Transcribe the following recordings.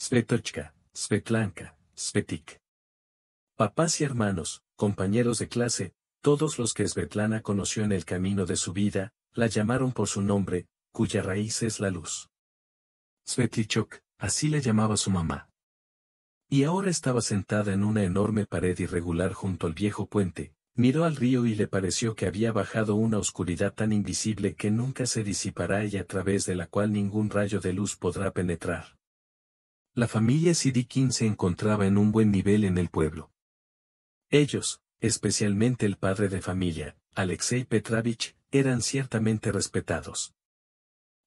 Svetochka, Svetlanka, Svetik. Papás y hermanos, compañeros de clase, todos los que Svetlana conoció en el camino de su vida, la llamaron por su nombre, cuya raíz es la luz. Svetlichok, así le llamaba su mamá. Y ahora estaba sentada en una enorme pared irregular junto al viejo puente, miró al río y le pareció que había bajado una oscuridad tan invisible que nunca se disipará y a través de la cual ningún rayo de luz podrá penetrar. La familia Sidikin se encontraba en un buen nivel en el pueblo. Ellos, especialmente el padre de familia, Alexei Petrovich, eran ciertamente respetados.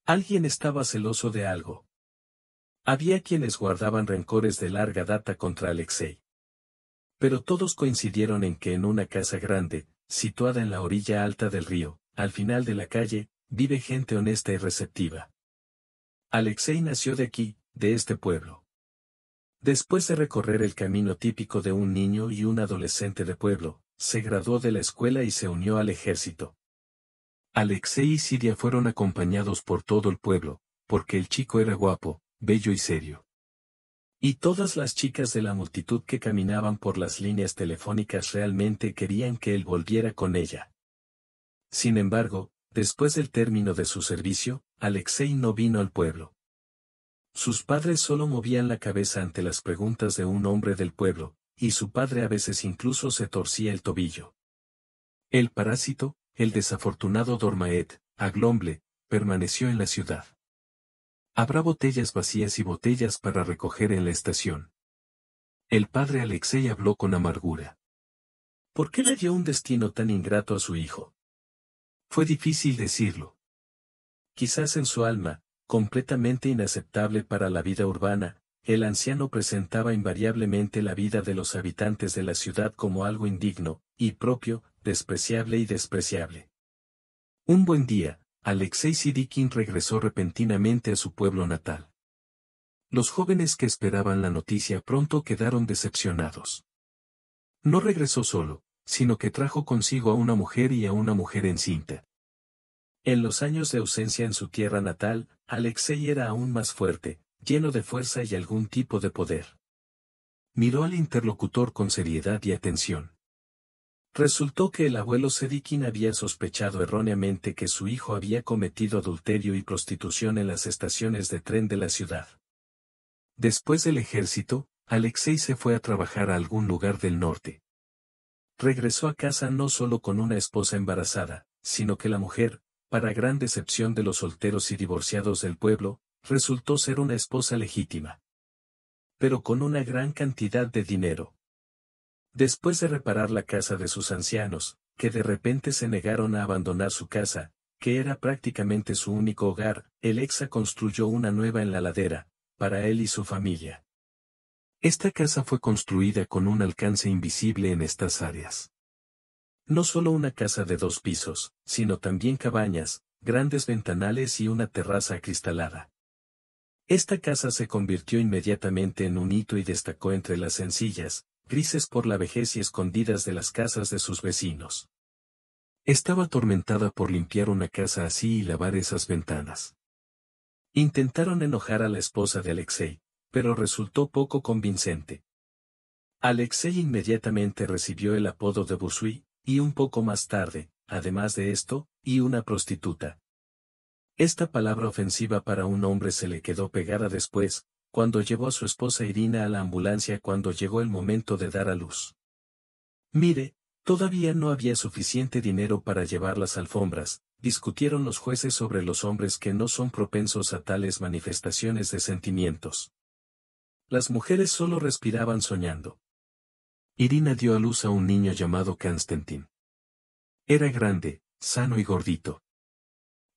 Alguien estaba celoso de algo. Había quienes guardaban rencores de larga data contra Alexei. Pero todos coincidieron en que en una casa grande, situada en la orilla alta del río, al final de la calle, vive gente honesta y receptiva. Alexei nació de aquí, de este pueblo. Después de recorrer el camino típico de un niño y un adolescente de pueblo, se graduó de la escuela y se unió al ejército. Alexei y Sidia fueron acompañados por todo el pueblo, porque el chico era guapo, bello y serio. Y todas las chicas de la multitud que caminaban por las líneas telefónicas realmente querían que él volviera con ella. Sin embargo, después del término de su servicio, Alexei no vino al pueblo. Sus padres solo movían la cabeza ante las preguntas de un hombre del pueblo, y su padre a veces incluso se torcía el tobillo. El parásito, el desafortunado Dormaet, Aglomble, permaneció en la ciudad. Habrá botellas vacías y botellas para recoger en la estación. El padre Alexei habló con amargura. ¿Por qué le dio un destino tan ingrato a su hijo? Fue difícil decirlo. Quizás en su alma, completamente inaceptable para la vida urbana, el anciano presentaba invariablemente la vida de los habitantes de la ciudad como algo indigno, impropio, despreciable y despreciable. Un buen día, Alexei Sidikin regresó repentinamente a su pueblo natal. Los jóvenes que esperaban la noticia pronto quedaron decepcionados. No regresó solo, sino que trajo consigo a una mujer y a una mujer encinta. En los años de ausencia en su tierra natal, Alexei era aún más fuerte, lleno de fuerza y algún tipo de poder. Miró al interlocutor con seriedad y atención. Resultó que el abuelo Sedikin había sospechado erróneamente que su hijo había cometido adulterio y prostitución en las estaciones de tren de la ciudad. Después del ejército, Alexei se fue a trabajar a algún lugar del norte. Regresó a casa no solo con una esposa embarazada, sino que la mujer, para gran decepción de los solteros y divorciados del pueblo, resultó ser una esposa legítima. Pero con una gran cantidad de dinero. Después de reparar la casa de sus ancianos, que de repente se negaron a abandonar su casa, que era prácticamente su único hogar, el Exa construyó una nueva en la ladera, para él y su familia. Esta casa fue construida con un alcance invisible en estas áreas. No solo una casa de 2 pisos, sino también cabañas, grandes ventanales y una terraza acristalada. Esta casa se convirtió inmediatamente en un hito y destacó entre las sencillas, grises por la vejez y escondidas de las casas de sus vecinos. Estaba atormentada por limpiar una casa así y lavar esas ventanas. Intentaron enojar a la esposa de Alexei, pero resultó poco convincente. Alexei inmediatamente recibió el apodo de Bursui, y un poco más tarde, además de esto, y una prostituta. Esta palabra ofensiva para un hombre se le quedó pegada después, cuando llevó a su esposa Irina a la ambulancia cuando llegó el momento de dar a luz. Mire, todavía no había suficiente dinero para llevar las alfombras, discutieron los jueces sobre los hombres que no son propensos a tales manifestaciones de sentimientos. Las mujeres solo respiraban soñando. Irina dio a luz a un niño llamado Konstantin. Era grande, sano y gordito.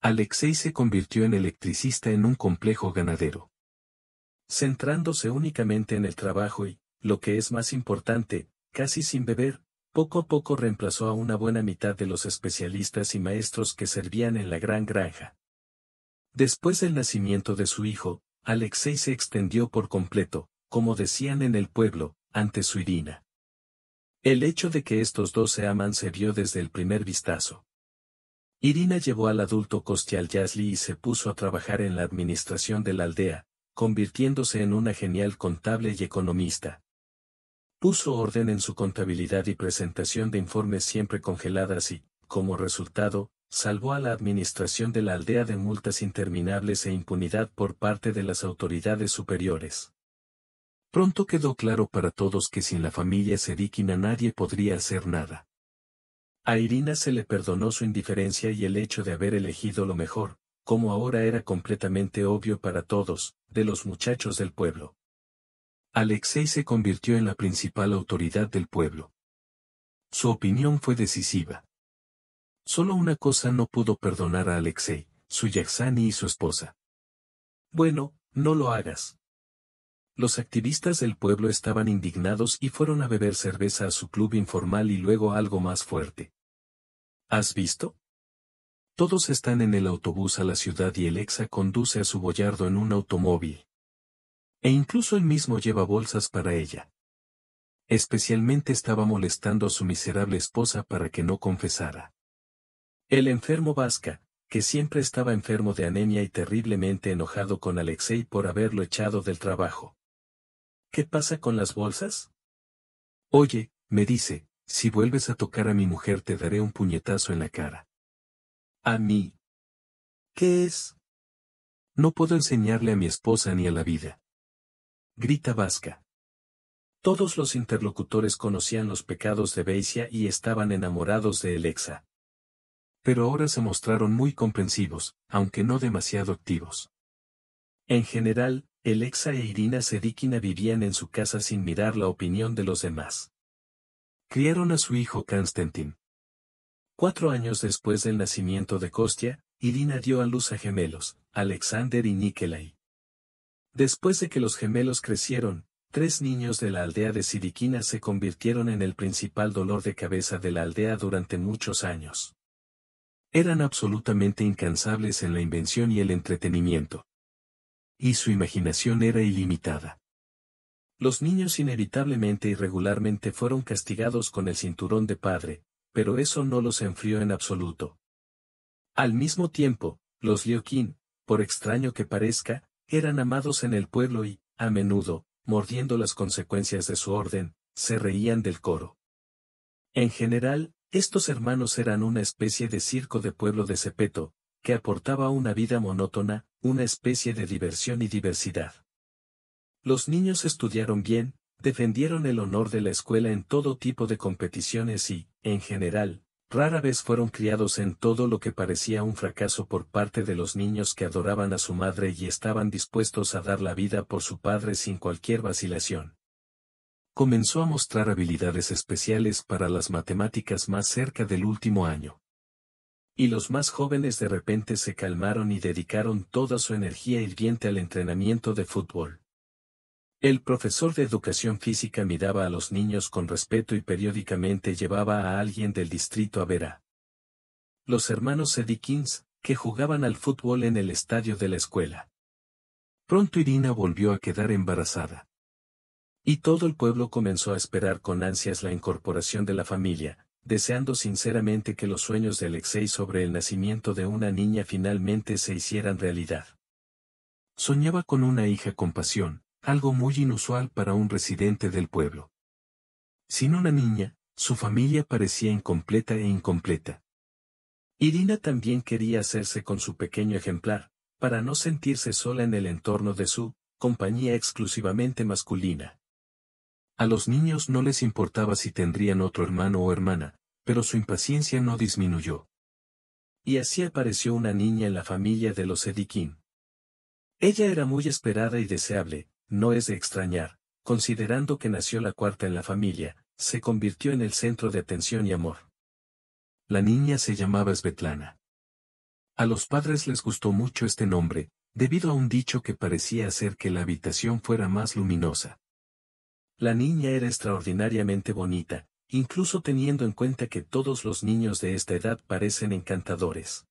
Alexei se convirtió en electricista en un complejo ganadero. Centrándose únicamente en el trabajo y, lo que es más importante, casi sin beber, poco a poco reemplazó a una buena mitad de los especialistas y maestros que servían en la gran granja. Después del nacimiento de su hijo, Alexei se extendió por completo, como decían en el pueblo, ante su Irina. El hecho de que estos dos se aman se vio desde el primer vistazo. Irina llevó al adulto Kostial Yazli y se puso a trabajar en la administración de la aldea, convirtiéndose en una genial contable y economista. Puso orden en su contabilidad y presentación de informes siempre congeladas y, como resultado, salvó a la administración de la aldea de multas interminables e impunidad por parte de las autoridades superiores. Pronto quedó claro para todos que sin la familia Sedíquina nadie podría hacer nada. A Irina se le perdonó su indiferencia y el hecho de haber elegido lo mejor, como ahora era completamente obvio para todos, de los muchachos del pueblo. Alexei se convirtió en la principal autoridad del pueblo. Su opinión fue decisiva. Solo una cosa no pudo perdonar a Alexei, su Yaxani y su esposa. Bueno, no lo hagas. Los activistas del pueblo estaban indignados y fueron a beber cerveza a su club informal y luego algo más fuerte. ¿Has visto? Todos están en el autobús a la ciudad y Alexa conduce a su boyardo en un automóvil. E incluso él mismo lleva bolsas para ella. Especialmente estaba molestando a su miserable esposa para que no confesara. El enfermo Vasca, que siempre estaba enfermo de anemia y terriblemente enojado con Alexei por haberlo echado del trabajo. ¿Qué pasa con las bolsas? Oye, me dice, si vuelves a tocar a mi mujer te daré un puñetazo en la cara. ¿A mí? ¿Qué es? No puedo enseñarle a mi esposa ni a la vida. Grita Vasca. Todos los interlocutores conocían los pecados de Beisia y estaban enamorados de Alexa. Pero ahora se mostraron muy comprensivos, aunque no demasiado activos. En general, Alexa e Irina Sedíquina vivían en su casa sin mirar la opinión de los demás. Criaron a su hijo Konstantin. 4 años después del nacimiento de Kostya, Irina dio a luz a gemelos, Alexander y Nikolai. Después de que los gemelos crecieron, 3 niños de la aldea de Sidíquina se convirtieron en el principal dolor de cabeza de la aldea durante muchos años. Eran absolutamente incansables en la invención y el entretenimiento. Y su imaginación era ilimitada. Los niños inevitablemente y regularmente fueron castigados con el cinturón de padre, pero eso no los enfrió en absoluto. Al mismo tiempo, los Liokin, por extraño que parezca, eran amados en el pueblo y, a menudo, mordiendo las consecuencias de su orden, se reían del coro. En general, estos hermanos eran una especie de circo de pueblo de Cepeto, que aportaba una vida monótona, una especie de diversión y diversidad. Los niños estudiaron bien, defendieron el honor de la escuela en todo tipo de competiciones y, en general, rara vez fueron criados en todo lo que parecía un fracaso por parte de los niños que adoraban a su madre y estaban dispuestos a dar la vida por su padre sin cualquier vacilación. Comenzó a mostrar habilidades especiales para las matemáticas más cerca del último año. Y los más jóvenes de repente se calmaron y dedicaron toda su energía hirviente al entrenamiento de fútbol. El profesor de educación física miraba a los niños con respeto y periódicamente llevaba a alguien del distrito a ver a los hermanos Sedíkins, que jugaban al fútbol en el estadio de la escuela. Pronto Irina volvió a quedar embarazada. Y todo el pueblo comenzó a esperar con ansias la incorporación de la familia, deseando sinceramente que los sueños de Alexei sobre el nacimiento de una niña finalmente se hicieran realidad. Soñaba con una hija con pasión, algo muy inusual para un residente del pueblo. Sin una niña, su familia parecía incompleta e incompleta. Irina también quería hacerse con su pequeño ejemplar, para no sentirse sola en el entorno de su compañía exclusivamente masculina. A los niños no les importaba si tendrían otro hermano o hermana, pero su impaciencia no disminuyó. Y así apareció una niña en la familia de los Sedíkin. Ella era muy esperada y deseable, no es de extrañar, considerando que nació la cuarta en la familia, se convirtió en el centro de atención y amor. La niña se llamaba Svetlana. A los padres les gustó mucho este nombre, debido a un dicho que parecía hacer que la habitación fuera más luminosa. La niña era extraordinariamente bonita, incluso teniendo en cuenta que todos los niños de esta edad parecen encantadores.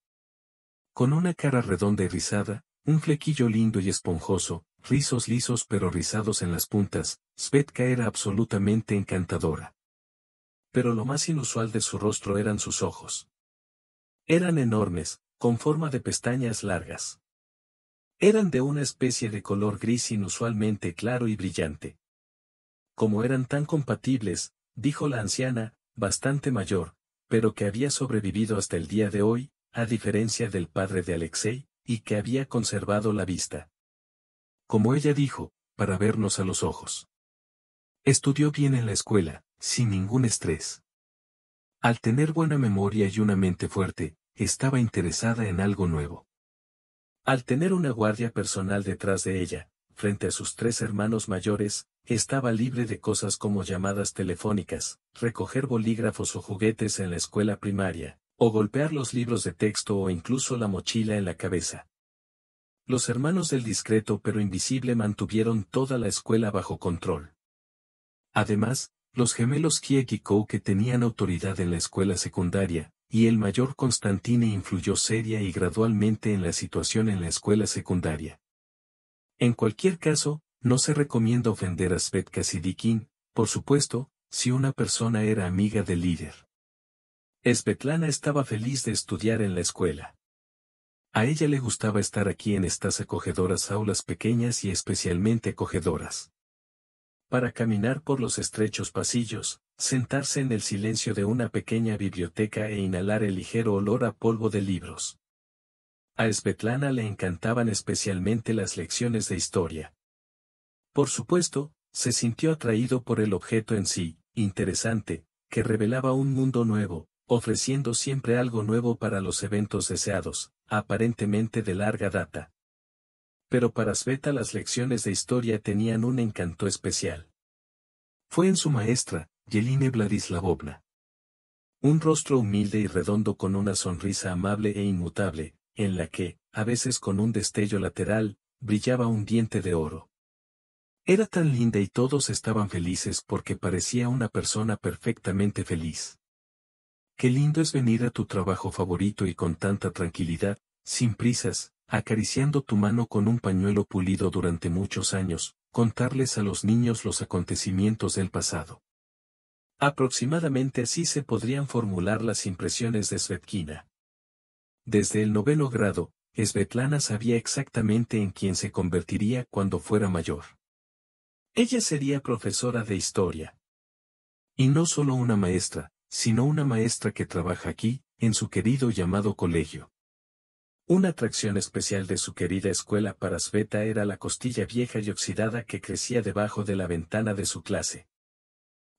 Con una cara redonda y rizada, un flequillo lindo y esponjoso, rizos lisos pero rizados en las puntas, Svetka era absolutamente encantadora. Pero lo más inusual de su rostro eran sus ojos. Eran enormes, con forma de pestañas largas. Eran de una especie de color gris inusualmente claro y brillante. Como eran tan compatibles, dijo la anciana, bastante mayor, pero que había sobrevivido hasta el día de hoy, a diferencia del padre de Alexei, y que había conservado la vista. Como ella dijo, para vernos a los ojos. Estudió bien en la escuela, sin ningún estrés. Al tener buena memoria y una mente fuerte, estaba interesada en algo nuevo. Al tener una guardia personal detrás de ella, frente a sus 3 hermanos mayores, estaba libre de cosas como llamadas telefónicas, recoger bolígrafos o juguetes en la escuela primaria, o golpear los libros de texto o incluso la mochila en la cabeza. Los hermanos del discreto pero invisible mantuvieron toda la escuela bajo control. Además, los gemelos Kiek y Kou que tenían autoridad en la escuela secundaria, y el mayor Constantine influyó seria y gradualmente en la situación en la escuela secundaria. En cualquier caso, no se recomienda ofender a Svetka Sidikin, por supuesto, si una persona era amiga del líder. Svetlana estaba feliz de estudiar en la escuela. A ella le gustaba estar aquí en estas acogedoras aulas pequeñas y especialmente acogedoras. Para caminar por los estrechos pasillos, sentarse en el silencio de una pequeña biblioteca e inhalar el ligero olor a polvo de libros. A Svetlana le encantaban especialmente las lecciones de historia. Por supuesto, se sintió atraído por el objeto en sí, interesante, que revelaba un mundo nuevo, ofreciendo siempre algo nuevo para los eventos deseados, aparentemente de larga data. Pero para Sveta las lecciones de historia tenían un encanto especial. Fue en su maestra, Yeline Vladislavovna. Un rostro humilde y redondo con una sonrisa amable e inmutable, en la que, a veces con un destello lateral, brillaba un diente de oro. Era tan linda y todos estaban felices porque parecía una persona perfectamente feliz. Qué lindo es venir a tu trabajo favorito y con tanta tranquilidad, sin prisas, acariciando tu mano con un pañuelo pulido durante muchos años, contarles a los niños los acontecimientos del pasado. Aproximadamente así se podrían formular las impresiones de Svetkina. Desde el 9º grado, Svetlana sabía exactamente en quién se convertiría cuando fuera mayor. Ella sería profesora de historia. Y no solo una maestra, sino una maestra que trabaja aquí, en su querido llamado colegio. Una atracción especial de su querida escuela para Sveta era la costilla vieja y oxidada que crecía debajo de la ventana de su clase.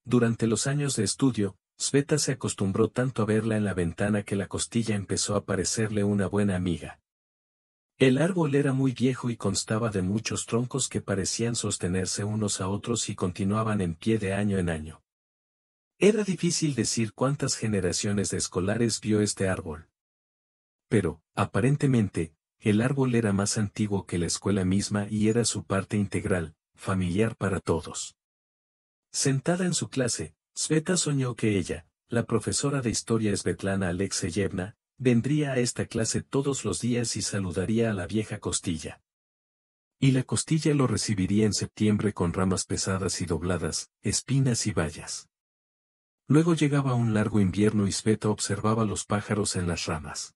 Durante los años de estudio, Sveta se acostumbró tanto a verla en la ventana que la costilla empezó a parecerle una buena amiga. El árbol era muy viejo y constaba de muchos troncos que parecían sostenerse unos a otros y continuaban en pie de año en año. Era difícil decir cuántas generaciones de escolares vio este árbol. Pero, aparentemente, el árbol era más antiguo que la escuela misma y era su parte integral, familiar para todos. Sentada en su clase, Sveta soñó que ella, la profesora de historia Svetlana Alexeyevna, vendría a esta clase todos los días y saludaría a la vieja costilla. Y la costilla lo recibiría en septiembre con ramas pesadas y dobladas, espinas y bayas. Luego llegaba un largo invierno y Sveta observaba los pájaros en las ramas.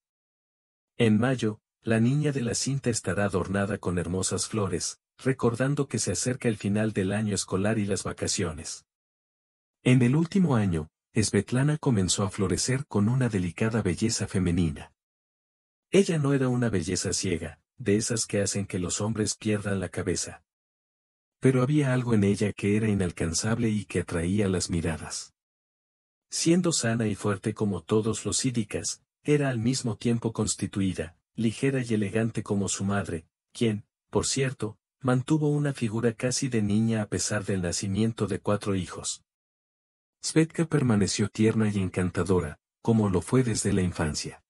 En mayo, la niña de la cinta estará adornada con hermosas flores, recordando que se acerca el final del año escolar y las vacaciones. En el último año, Svetlana comenzó a florecer con una delicada belleza femenina. Ella no era una belleza ciega, de esas que hacen que los hombres pierdan la cabeza. Pero había algo en ella que era inalcanzable y que atraía las miradas. Siendo sana y fuerte como todos los sídicas, era al mismo tiempo constituida, ligera y elegante como su madre, quien, por cierto, mantuvo una figura casi de niña a pesar del nacimiento de 4 hijos. Svetka permaneció tierna y encantadora, como lo fue desde la infancia.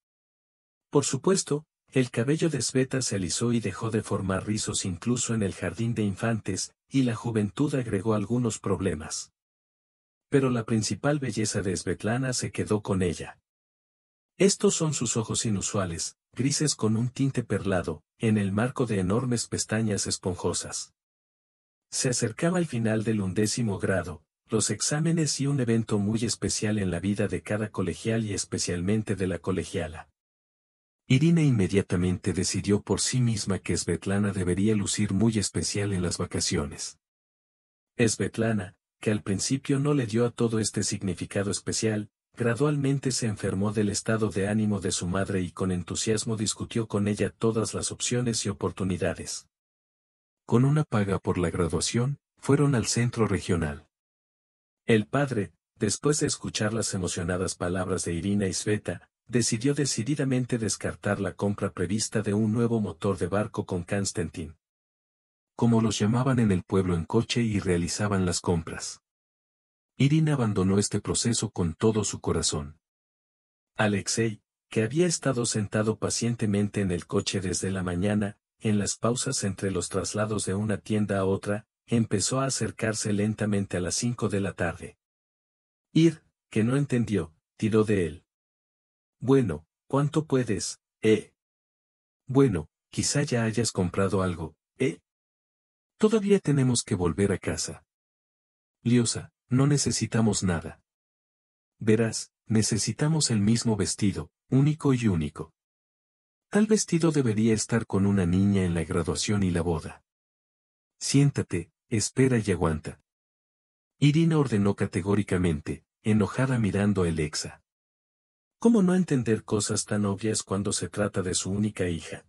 Por supuesto, el cabello de Sveta se alisó y dejó de formar rizos incluso en el jardín de infantes, y la juventud agregó algunos problemas. Pero la principal belleza de Svetlana se quedó con ella. Estos son sus ojos inusuales, grises con un tinte perlado, en el marco de enormes pestañas esponjosas. Se acercaba el final del 11º grado, los exámenes y un evento muy especial en la vida de cada colegial y especialmente de la colegiala. Irina inmediatamente decidió por sí misma que Svetlana debería lucir muy especial en las vacaciones. Svetlana, que al principio no le dio a todo este significado especial, gradualmente se enfermó del estado de ánimo de su madre y con entusiasmo discutió con ella todas las opciones y oportunidades. Con una paga por la graduación, fueron al centro regional. El padre, después de escuchar las emocionadas palabras de Irina y Sveta, decidió decididamente descartar la compra prevista de un nuevo motor de barco con Konstantin, como los llamaban en el pueblo, en coche, y realizaban las compras. Irina abandonó este proceso con todo su corazón. Alexei, que había estado sentado pacientemente en el coche desde la mañana, en las pausas entre los traslados de una tienda a otra, empezó a acercarse lentamente a las 5 de la tarde. Ir, que no entendió, tiró de él. Bueno, ¿cuánto puedes, Bueno, quizá ya hayas comprado algo, Todavía tenemos que volver a casa. Liosa, no necesitamos nada. Verás, necesitamos el mismo vestido, único y único. Tal vestido debería estar con una niña en la graduación y la boda. Siéntate, espera y aguanta. Irina ordenó categóricamente, enojada mirando a Alexa. ¿Cómo no entender cosas tan obvias cuando se trata de su única hija?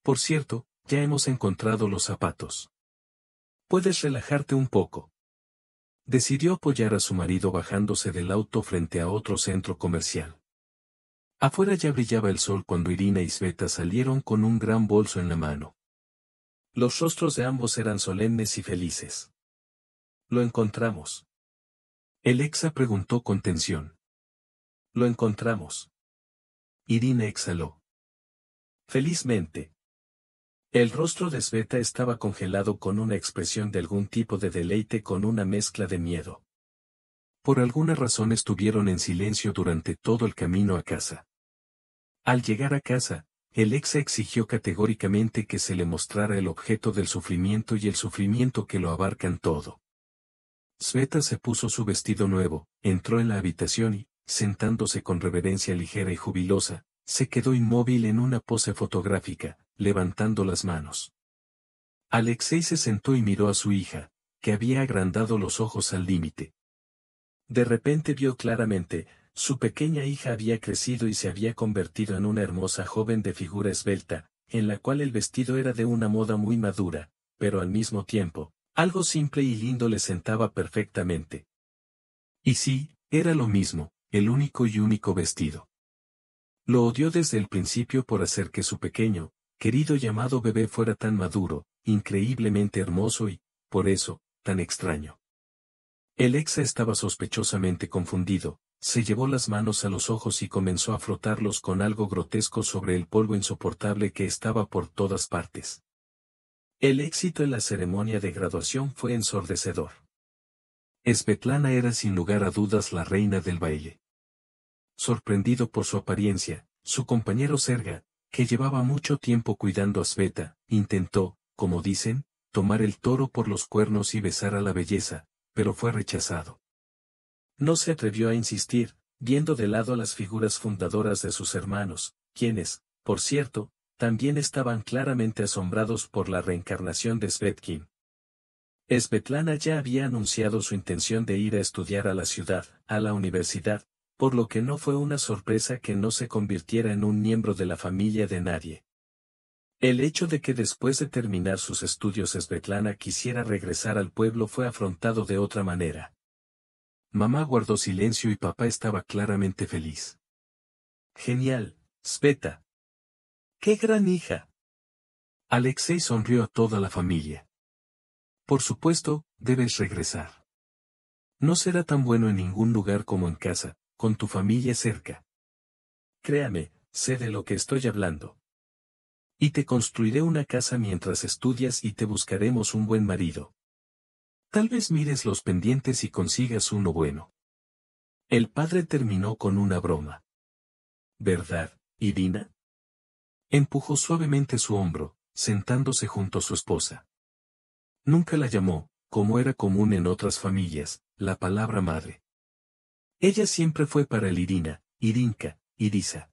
Por cierto, ya hemos encontrado los zapatos. Puedes relajarte un poco. Decidió apoyar a su marido bajándose del auto frente a otro centro comercial. Afuera ya brillaba el sol cuando Irina y Sveta salieron con un gran bolso en la mano. Los rostros de ambos eran solemnes y felices. ¿Lo encontramos? Alexa preguntó con tensión. Lo encontramos. Irina exhaló. Felizmente. El rostro de Sveta estaba congelado con una expresión de algún tipo de deleite con una mezcla de miedo. Por alguna razón estuvieron en silencio durante todo el camino a casa. Al llegar a casa, Alexa exigió categóricamente que se le mostrara el objeto del sufrimiento y el sufrimiento que lo abarcan todo. Sveta se puso su vestido nuevo, entró en la habitación y, sentándose con reverencia ligera y jubilosa, se quedó inmóvil en una pose fotográfica, levantando las manos. Alexei se sentó y miró a su hija, que había agrandado los ojos al límite. De repente vio claramente, su pequeña hija había crecido y se había convertido en una hermosa joven de figura esbelta, en la cual el vestido era de una moda muy madura, pero al mismo tiempo, algo simple y lindo le sentaba perfectamente. Y sí, era lo mismo, el único y único vestido. Lo odió desde el principio por hacer que su pequeño, querido llamado bebé fuera tan maduro, increíblemente hermoso y, por eso, tan extraño. Alexa estaba sospechosamente confundido, se llevó las manos a los ojos y comenzó a frotarlos con algo grotesco sobre el polvo insoportable que estaba por todas partes. El éxito en la ceremonia de graduación fue ensordecedor. Svetlana era sin lugar a dudas la reina del baile. Sorprendido por su apariencia, su compañero Serga, que llevaba mucho tiempo cuidando a Sveta, intentó, como dicen, tomar el toro por los cuernos y besar a la belleza, pero fue rechazado. No se atrevió a insistir, viendo de lado las figuras fundadoras de sus hermanos, quienes, por cierto, también estaban claramente asombrados por la reencarnación de Svetkin. Svetlana ya había anunciado su intención de ir a estudiar a la ciudad, a la universidad, por lo que no fue una sorpresa que no se convirtiera en un miembro de la familia de nadie. El hecho de que después de terminar sus estudios Svetlana quisiera regresar al pueblo fue afrontado de otra manera. Mamá guardó silencio y papá estaba claramente feliz. Genial, Sveta. ¡Qué gran hija! Alexei sonrió a toda la familia. Por supuesto, debes regresar. No será tan bueno en ningún lugar como en casa, con tu familia cerca. Créame, sé de lo que estoy hablando. Y te construiré una casa mientras estudias y te buscaremos un buen marido. Tal vez mires los pendientes y consigas uno bueno. El padre terminó con una broma. ¿Verdad, Irina? Empujó suavemente su hombro, sentándose junto a su esposa. Nunca la llamó, como era común en otras familias, la palabra madre. Ella siempre fue para el Irina, Irinka, Irisa.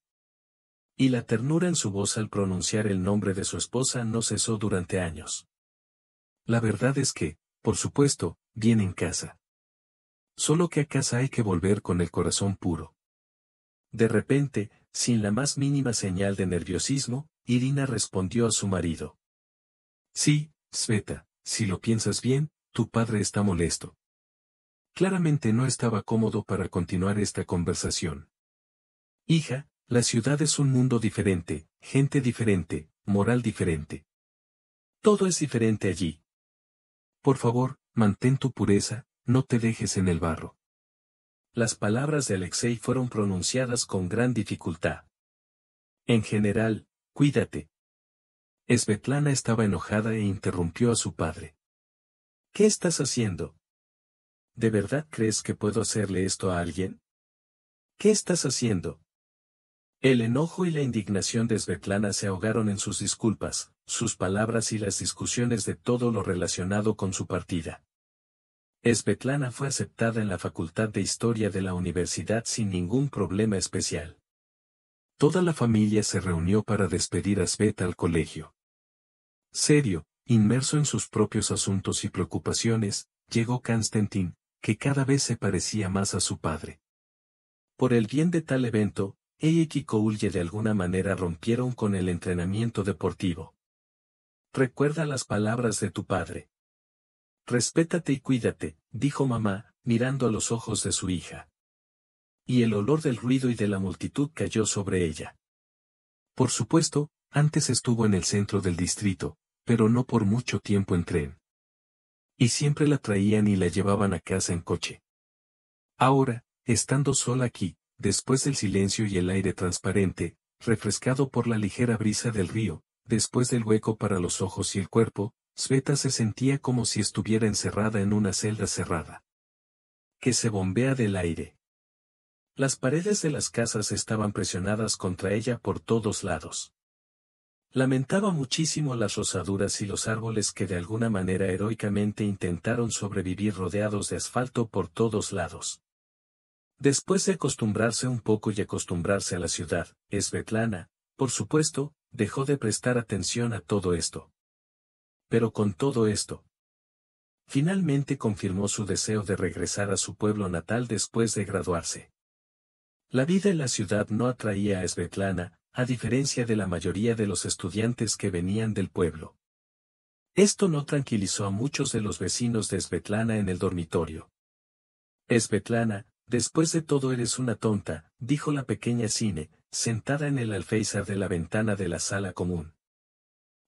Y la ternura en su voz al pronunciar el nombre de su esposa no cesó durante años. La verdad es que, por supuesto, bien en casa. Solo que a casa hay que volver con el corazón puro. De repente, sin la más mínima señal de nerviosismo, Irina respondió a su marido. Sí, Sveta, si lo piensas bien, tu padre está molesto. Claramente no estaba cómodo para continuar esta conversación. Hija, la ciudad es un mundo diferente, gente diferente, moral diferente. Todo es diferente allí. Por favor, mantén tu pureza, no te dejes en el barro. Las palabras de Alexei fueron pronunciadas con gran dificultad. En general, cuídate. Svetlana estaba enojada e interrumpió a su padre. ¿Qué estás haciendo? ¿De verdad crees que puedo hacerle esto a alguien? ¿Qué estás haciendo? El enojo y la indignación de Svetlana se ahogaron en sus disculpas, sus palabras y las discusiones de todo lo relacionado con su partida. Svetlana fue aceptada en la Facultad de Historia de la universidad sin ningún problema especial. Toda la familia se reunió para despedir a Sveta al colegio. Serio, inmerso en sus propios asuntos y preocupaciones, llegó Konstantin, que cada vez se parecía más a su padre. Por el bien de tal evento, ella y Kikoulye de alguna manera rompieron con el entrenamiento deportivo. Recuerda las palabras de tu padre. Respétate y cuídate, dijo mamá, mirando a los ojos de su hija. Y el olor del ruido y de la multitud cayó sobre ella. Por supuesto, antes estuvo en el centro del distrito, pero no por mucho tiempo en tren. Y siempre la traían y la llevaban a casa en coche. Ahora, estando sola aquí, después del silencio y el aire transparente, refrescado por la ligera brisa del río, después del hueco para los ojos y el cuerpo, Sveta se sentía como si estuviera encerrada en una celda cerrada, que se bombea del aire. Las paredes de las casas estaban presionadas contra ella por todos lados. Lamentaba muchísimo las rozaduras y los árboles que de alguna manera heroicamente intentaron sobrevivir rodeados de asfalto por todos lados. Después de acostumbrarse un poco y acostumbrarse a la ciudad, Svetlana, por supuesto, dejó de prestar atención a todo esto. Pero con todo esto, finalmente confirmó su deseo de regresar a su pueblo natal después de graduarse. La vida en la ciudad no atraía a Svetlana, a diferencia de la mayoría de los estudiantes que venían del pueblo. Esto no tranquilizó a muchos de los vecinos de Svetlana en el dormitorio. Svetlana, después de todo eres una tonta, dijo la pequeña Sine, sentada en el alféizar de la ventana de la sala común.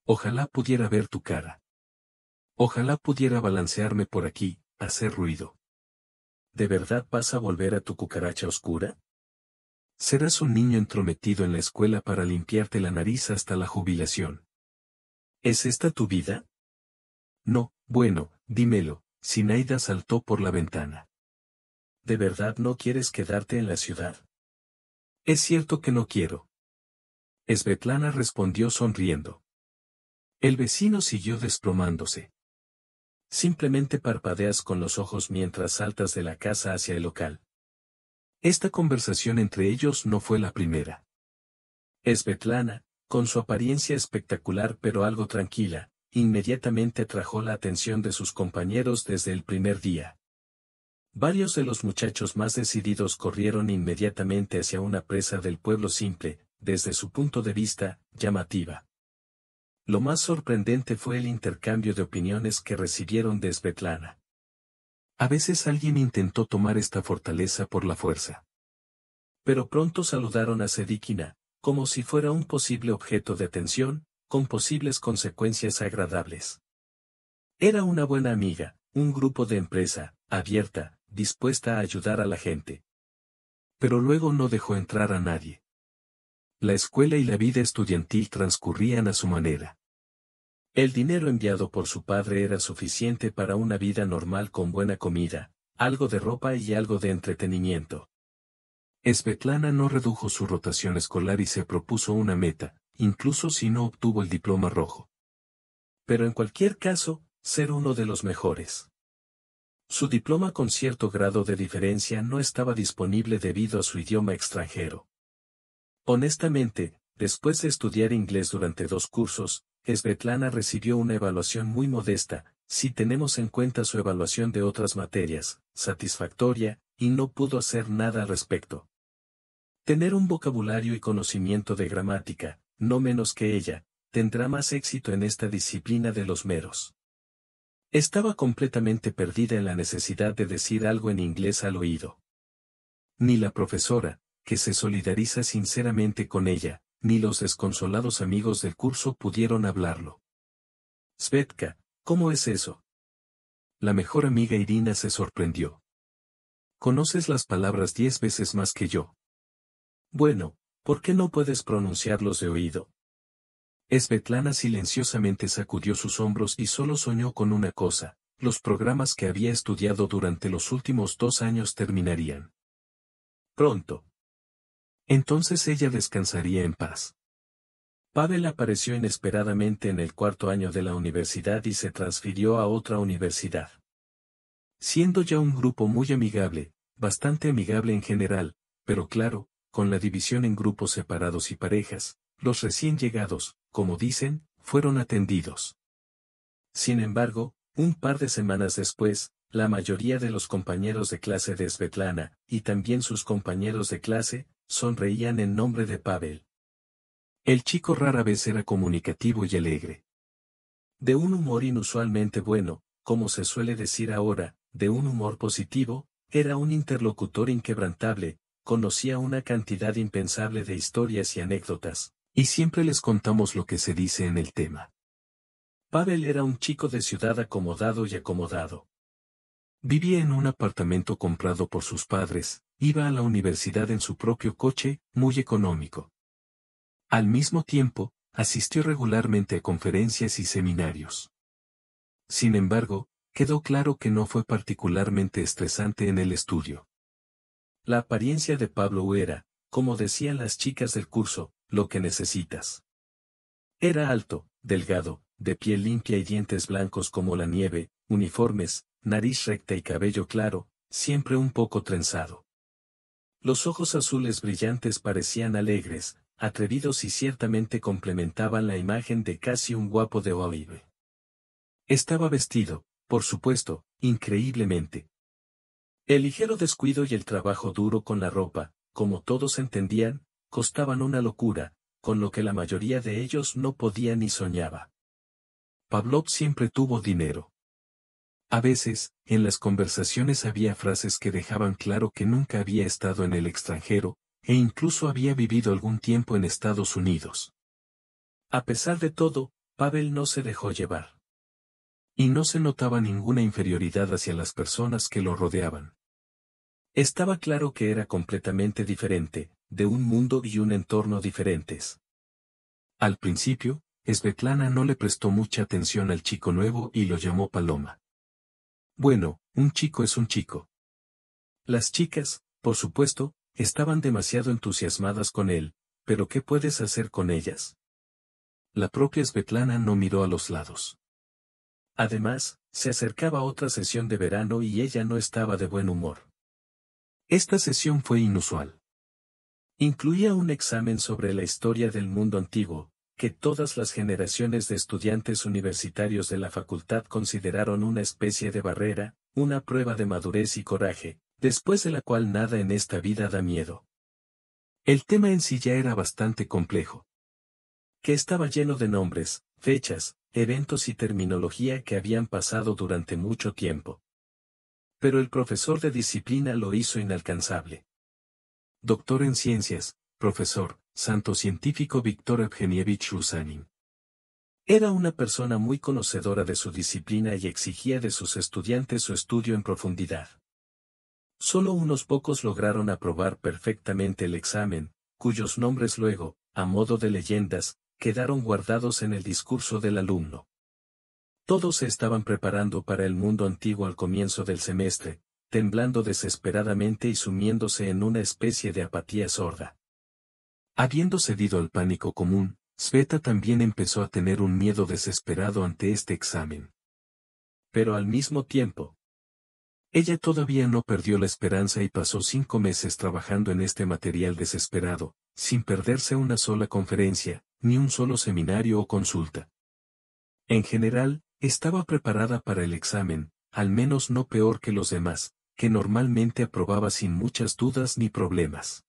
Ojalá pudiera ver tu cara. Ojalá pudiera balancearme por aquí, hacer ruido. ¿De verdad vas a volver a tu cucaracha oscura? Serás un niño entrometido en la escuela para limpiarte la nariz hasta la jubilación. ¿Es esta tu vida? No, bueno, dímelo, Zinaida saltó por la ventana. ¿De verdad no quieres quedarte en la ciudad? Es cierto que no quiero. Svetlana respondió sonriendo. El vecino siguió desplomándose. Simplemente parpadeas con los ojos mientras saltas de la casa hacia el local. Esta conversación entre ellos no fue la primera. Svetlana, con su apariencia espectacular pero algo tranquila, inmediatamente atrajo la atención de sus compañeros desde el primer día. Varios de los muchachos más decididos corrieron inmediatamente hacia una presa del pueblo simple, desde su punto de vista, llamativa. Lo más sorprendente fue el intercambio de opiniones que recibieron de Svetlana. A veces alguien intentó tomar esta fortaleza por la fuerza. Pero pronto saludaron a Sedikina, como si fuera un posible objeto de atención, con posibles consecuencias agradables. Era una buena amiga, un grupo de empresa, abierta, dispuesta a ayudar a la gente. Pero luego no dejó entrar a nadie. La escuela y la vida estudiantil transcurrían a su manera. El dinero enviado por su padre era suficiente para una vida normal con buena comida, algo de ropa y algo de entretenimiento. Svetlana no redujo su rotación escolar y se propuso una meta, incluso si no obtuvo el diploma rojo. Pero en cualquier caso, ser uno de los mejores. Su diploma con cierto grado de diferencia no estaba disponible debido a su idioma extranjero. Honestamente, después de estudiar inglés durante 2 cursos, Svetlana recibió una evaluación muy modesta, si tenemos en cuenta su evaluación de otras materias, satisfactoria, y no pudo hacer nada al respecto. Tener un vocabulario y conocimiento de gramática, no menos que ella, tendrá más éxito en esta disciplina de los meros. Estaba completamente perdida en la necesidad de decir algo en inglés al oído. Ni la profesora, que se solidariza sinceramente con ella, ni los desconsolados amigos del curso pudieron hablarlo. Svetka, ¿cómo es eso? La mejor amiga Irina se sorprendió. Conoces las palabras 10 veces más que yo. Bueno, ¿por qué no puedes pronunciarlos de oído? Svetlana silenciosamente sacudió sus hombros y solo soñó con una cosa, los programas que había estudiado durante los últimos 2 años terminarían. Pronto. Entonces ella descansaría en paz. Pavel apareció inesperadamente en el 4º año de la universidad y se transfirió a otra universidad. Siendo ya un grupo muy amigable, bastante amigable en general, pero claro, con la división en grupos separados y parejas, los recién llegados, como dicen, fueron atendidos. Sin embargo, un par de semanas después, la mayoría de los compañeros de clase de Svetlana, y también sus compañeros de clase, sonreían en nombre de Pavel. El chico rara vez era comunicativo y alegre. De un humor inusualmente bueno, como se suele decir ahora, de un humor positivo, era un interlocutor inquebrantable, conocía una cantidad impensable de historias y anécdotas, y siempre les contamos lo que se dice en el tema. Pavel era un chico de ciudad acomodado y acomodado. Vivía en un apartamento comprado por sus padres, iba a la universidad en su propio coche, muy económico. Al mismo tiempo, asistió regularmente a conferencias y seminarios. Sin embargo, quedó claro que no fue particularmente estresante en el estudio. La apariencia de Pablo era, como decían las chicas del curso, lo que necesitas. Era alto, delgado, de piel limpia y dientes blancos como la nieve, uniformes, nariz recta y cabello claro, siempre un poco trenzado. Los ojos azules brillantes parecían alegres, atrevidos y ciertamente complementaban la imagen de casi un guapo de Olive. Estaba vestido, por supuesto, increíblemente. El ligero descuido y el trabajo duro con la ropa, como todos entendían, costaban una locura, con lo que la mayoría de ellos no podía ni soñaba. Pavlov siempre tuvo dinero. A veces, en las conversaciones había frases que dejaban claro que nunca había estado en el extranjero, e incluso había vivido algún tiempo en Estados Unidos. A pesar de todo, Pavel no se dejó llevar. Y no se notaba ninguna inferioridad hacia las personas que lo rodeaban. Estaba claro que era completamente diferente, de un mundo y un entorno diferentes. Al principio, Svetlana no le prestó mucha atención al chico nuevo y lo llamó Paloma. Bueno, un chico es un chico. Las chicas, por supuesto, estaban demasiado entusiasmadas con él, pero ¿qué puedes hacer con ellas? La propia Svetlana no miró a los lados. Además, se acercaba otra sesión de verano y ella no estaba de buen humor. Esta sesión fue inusual. Incluía un examen sobre la historia del mundo antiguo, que todas las generaciones de estudiantes universitarios de la facultad consideraron una especie de barrera, una prueba de madurez y coraje, después de la cual nada en esta vida da miedo. El tema en sí ya era bastante complejo. Que estaba lleno de nombres, fechas, eventos y terminología que habían pasado durante mucho tiempo. Pero el profesor de disciplina lo hizo inalcanzable. Doctor en ciencias, profesor, santo científico Víctor Evgenievich Rusanin. Era una persona muy conocedora de su disciplina y exigía de sus estudiantes su estudio en profundidad. Solo unos pocos lograron aprobar perfectamente el examen, cuyos nombres luego, a modo de leyendas, quedaron guardados en el discurso del alumno. Todos se estaban preparando para el mundo antiguo al comienzo del semestre, temblando desesperadamente y sumiéndose en una especie de apatía sorda. Habiendo cedido al pánico común, Sveta también empezó a tener un miedo desesperado ante este examen. Pero al mismo tiempo, ella todavía no perdió la esperanza y pasó 5 meses trabajando en este material desesperado, sin perderse una sola conferencia, ni un solo seminario o consulta. En general, estaba preparada para el examen, al menos no peor que los demás, que normalmente aprobaba sin muchas dudas ni problemas.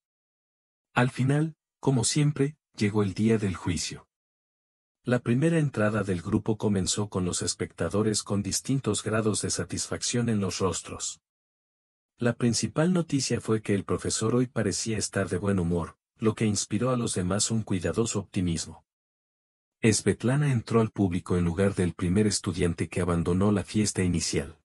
Al final, como siempre, llegó el día del juicio. La primera entrada del grupo comenzó con los espectadores con distintos grados de satisfacción en los rostros. La principal noticia fue que el profesor hoy parecía estar de buen humor, lo que inspiró a los demás un cuidadoso optimismo. Svetlana entró al público en lugar del primer estudiante que abandonó la fiesta inicial.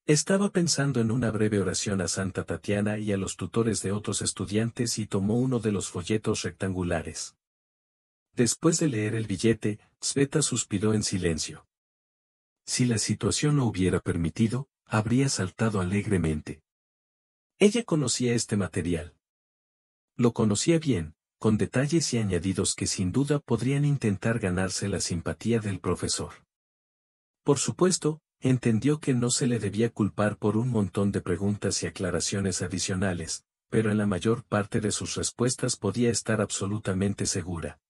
Estaba pensando en una breve oración a Santa Tatiana y a los tutores de otros estudiantes y tomó uno de los folletos rectangulares. Después de leer el billete, Sveta suspiró en silencio. Si la situación lo hubiera permitido, habría saltado alegremente. Ella conocía este material. Lo conocía bien, con detalles y añadidos que sin duda podrían intentar ganarse la simpatía del profesor. Por supuesto, entendió que no se le debía culpar por un montón de preguntas y aclaraciones adicionales, pero en la mayor parte de sus respuestas podía estar absolutamente segura.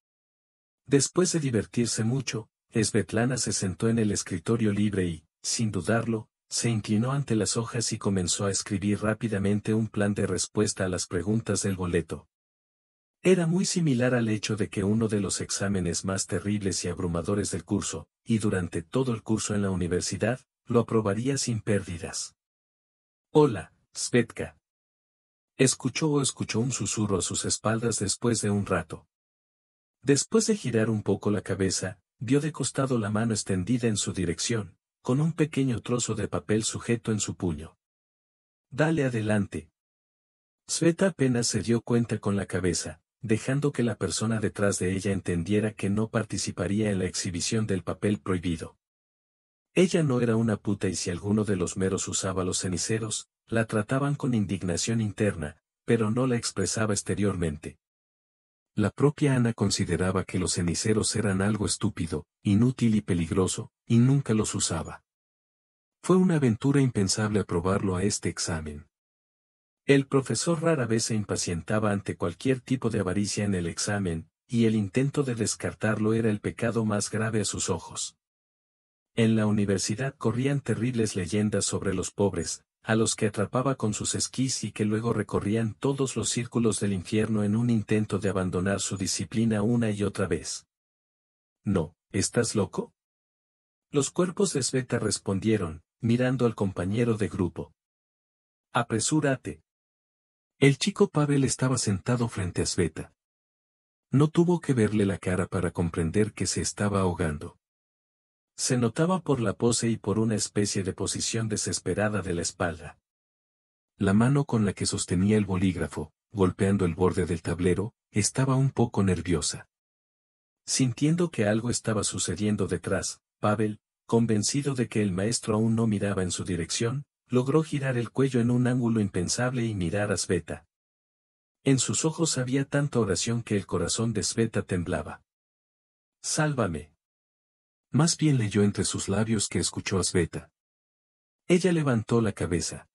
Después de divertirse mucho, Svetlana se sentó en el escritorio libre y, sin dudarlo, se inclinó ante las hojas y comenzó a escribir rápidamente un plan de respuesta a las preguntas del boleto. Era muy similar al hecho de que uno de los exámenes más terribles y abrumadores del curso, y durante todo el curso en la universidad, lo aprobaría sin pérdidas. Hola, Svetka. Escuchó un susurro a sus espaldas después de un rato. Después de girar un poco la cabeza, vio de costado la mano extendida en su dirección, con un pequeño trozo de papel sujeto en su puño. Dale adelante. Sveta apenas se dio cuenta con la cabeza, dejando que la persona detrás de ella entendiera que no participaría en la exhibición del papel prohibido. Ella no era una puta y si alguno de los meros usaba los ceniceros, la trataban con indignación interna, pero no la expresaba exteriormente. La propia Ana consideraba que los ceniceros eran algo estúpido, inútil y peligroso, y nunca los usaba. Fue una aventura impensable aprobarlo a este examen. El profesor rara vez se impacientaba ante cualquier tipo de avaricia en el examen, y el intento de descartarlo era el pecado más grave a sus ojos. En la universidad corrían terribles leyendas sobre los pobres, a los que atrapaba con sus esquís y que luego recorrían todos los círculos del infierno en un intento de abandonar su disciplina una y otra vez. No, ¿estás loco? Los cuerpos de Sveta respondieron, mirando al compañero de grupo. Apresúrate. El chico Pavel estaba sentado frente a Sveta. No tuvo que verle la cara para comprender que se estaba ahogando. Se notaba por la pose y por una especie de posición desesperada de la espalda. La mano con la que sostenía el bolígrafo, golpeando el borde del tablero, estaba un poco nerviosa. Sintiendo que algo estaba sucediendo detrás, Pavel, convencido de que el maestro aún no miraba en su dirección, logró girar el cuello en un ángulo impensable y mirar a Sveta. En sus ojos había tanta oración que el corazón de Sveta temblaba. «Sálvame». Más bien leyó entre sus labios que escuchó a Sveta. Ella levantó la cabeza.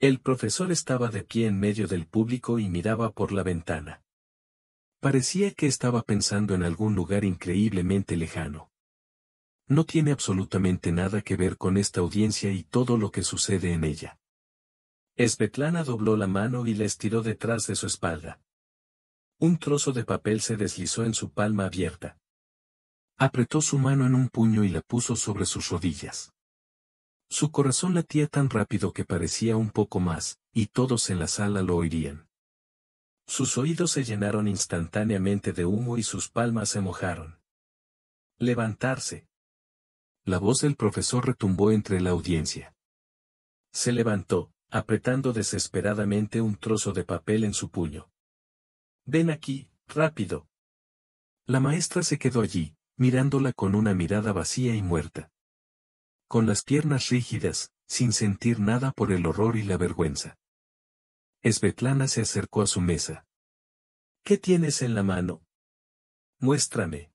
El profesor estaba de pie en medio del público y miraba por la ventana. Parecía que estaba pensando en algún lugar increíblemente lejano. No tiene absolutamente nada que ver con esta audiencia y todo lo que sucede en ella. Svetlana dobló la mano y la estiró detrás de su espalda. Un trozo de papel se deslizó en su palma abierta. Apretó su mano en un puño y la puso sobre sus rodillas. Su corazón latía tan rápido que parecía un poco más, y todos en la sala lo oirían. Sus oídos se llenaron instantáneamente de humo y sus palmas se mojaron. Levantarse. La voz del profesor retumbó entre la audiencia. Se levantó, apretando desesperadamente un trozo de papel en su puño. Ven aquí, rápido. La maestra se quedó allí, mirándola con una mirada vacía y muerta. Con las piernas rígidas, sin sentir nada por el horror y la vergüenza. Svetlana se acercó a su mesa. ¿Qué tienes en la mano? Muéstrame.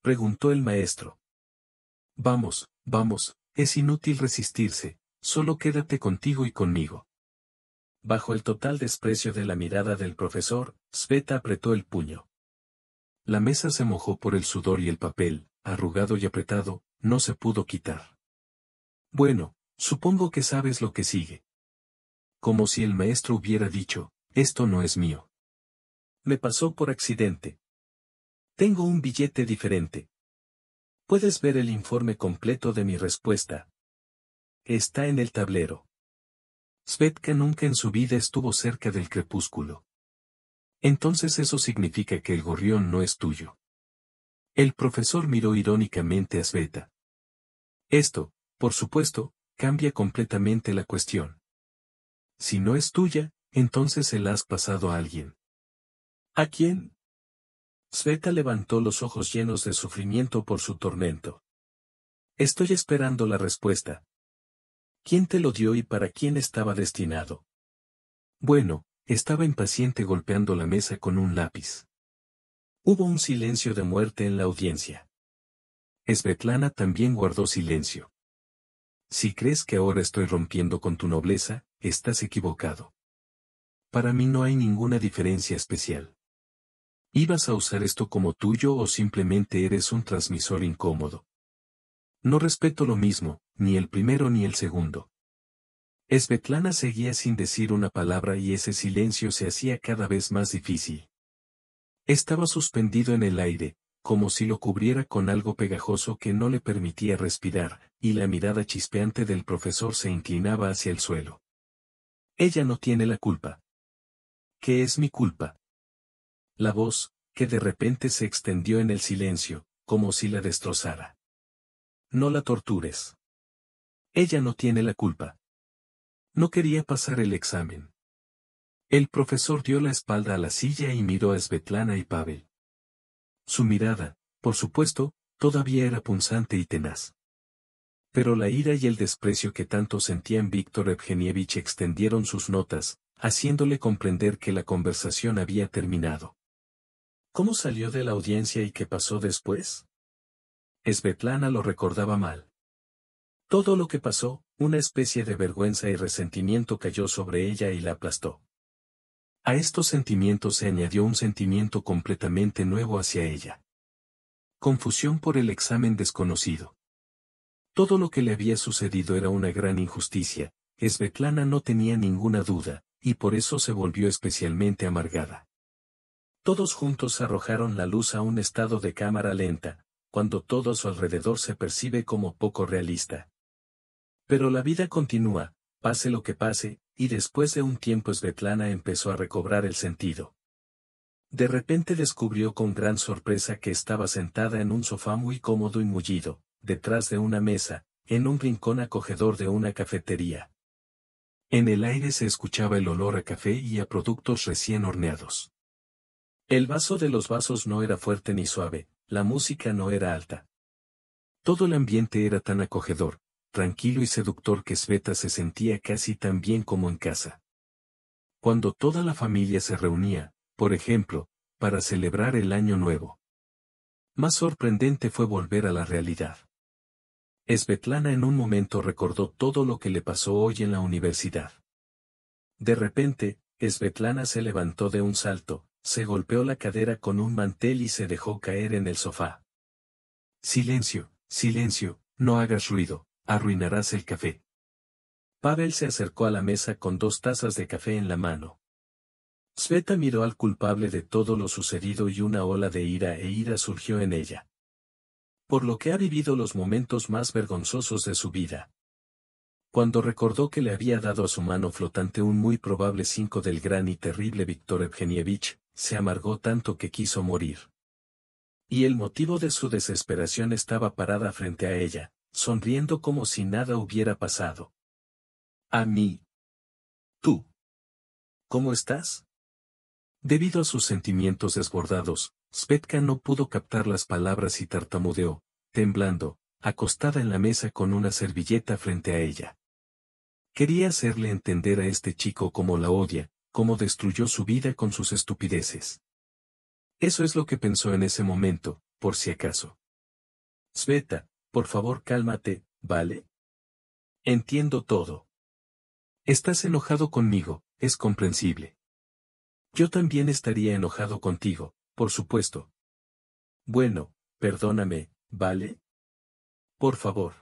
Preguntó el maestro. Vamos, vamos, es inútil resistirse, solo quédate contigo y conmigo. Bajo el total desprecio de la mirada del profesor, Sveta apretó el puño. La mesa se mojó por el sudor y el papel, arrugado y apretado, no se pudo quitar. Bueno, supongo que sabes lo que sigue. Como si el maestro hubiera dicho, esto no es mío. Me pasó por accidente. Tengo un billete diferente. Puedes ver el informe completo de mi respuesta. Está en el tablero. Svetka nunca en su vida estuvo cerca del crepúsculo. Entonces eso significa que el gorrión no es tuyo. El profesor miró irónicamente a Sveta. Esto, por supuesto, cambia completamente la cuestión. Si no es tuya, entonces se la has pasado a alguien. ¿A quién? Sveta levantó los ojos llenos de sufrimiento por su tormento. Estoy esperando la respuesta. ¿Quién te lo dio y para quién estaba destinado? Bueno, estaba impaciente golpeando la mesa con un lápiz. Hubo un silencio de muerte en la audiencia. Svetlana también guardó silencio. Si crees que ahora estoy rompiendo con tu nobleza, estás equivocado. Para mí no hay ninguna diferencia especial. ¿Ibas a usar esto como tuyo o simplemente eres un transmisor incómodo? No respeto lo mismo, ni el primero ni el segundo. Svetlana seguía sin decir una palabra y ese silencio se hacía cada vez más difícil. Estaba suspendido en el aire, como si lo cubriera con algo pegajoso que no le permitía respirar, y la mirada chispeante del profesor se inclinaba hacia el suelo. Ella no tiene la culpa. ¿Qué es mi culpa? La voz, que de repente se extendió en el silencio, como si la destrozara. No la tortures. Ella no tiene la culpa. No quería pasar el examen. El profesor dio la espalda a la silla y miró a Svetlana y Pavel. Su mirada, por supuesto, todavía era punzante y tenaz. Pero la ira y el desprecio que tanto sentían Víctor Evgenievich extendieron sus notas, haciéndole comprender que la conversación había terminado. ¿Cómo salió de la audiencia y qué pasó después? Svetlana lo recordaba mal. Todo lo que pasó, una especie de vergüenza y resentimiento cayó sobre ella y la aplastó. A estos sentimientos se añadió un sentimiento completamente nuevo hacia ella. Confusión por el examen desconocido. Todo lo que le había sucedido era una gran injusticia, Svetlana no tenía ninguna duda, y por eso se volvió especialmente amargada. Todos juntos arrojaron la luz a un estado de cámara lenta, cuando todo a su alrededor se percibe como poco realista. Pero la vida continúa, pase lo que pase, y después de un tiempo Svetlana empezó a recobrar el sentido. De repente descubrió con gran sorpresa que estaba sentada en un sofá muy cómodo y mullido, detrás de una mesa, en un rincón acogedor de una cafetería. En el aire se escuchaba el olor a café y a productos recién horneados. El vaso de los vasos no era fuerte ni suave, la música no era alta. Todo el ambiente era tan acogedor, tranquilo y seductor que Sveta se sentía casi tan bien como en casa. Cuando toda la familia se reunía, por ejemplo, para celebrar el Año Nuevo. Más sorprendente fue volver a la realidad. Svetlana en un momento recordó todo lo que le pasó hoy en la universidad. De repente, Svetlana se levantó de un salto, se golpeó la cadera con un mantel y se dejó caer en el sofá. Silencio, silencio, no hagas ruido, arruinarás el café. Pavel se acercó a la mesa con 2 tazas de café en la mano. Sveta miró al culpable de todo lo sucedido y una ola de ira surgió en ella. Por lo que ha vivido los momentos más vergonzosos de su vida. Cuando recordó que le había dado a su mano flotante un muy probable 5 del gran y terrible Víctor Evgenievich, se amargó tanto que quiso morir. Y el motivo de su desesperación estaba parada frente a ella, sonriendo como si nada hubiera pasado. A mí. Tú. ¿Cómo estás? Debido a sus sentimientos desbordados, Svetka no pudo captar las palabras y tartamudeó, temblando, acostada en la mesa con una servilleta frente a ella. Quería hacerle entender a este chico cómo la odia, cómo destruyó su vida con sus estupideces. Eso es lo que pensó en ese momento, por si acaso. Sveta, por favor cálmate, ¿vale? Entiendo todo. Estás enojado conmigo, es comprensible. Yo también estaría enojado contigo, por supuesto. Bueno, perdóname, ¿vale? Por favor.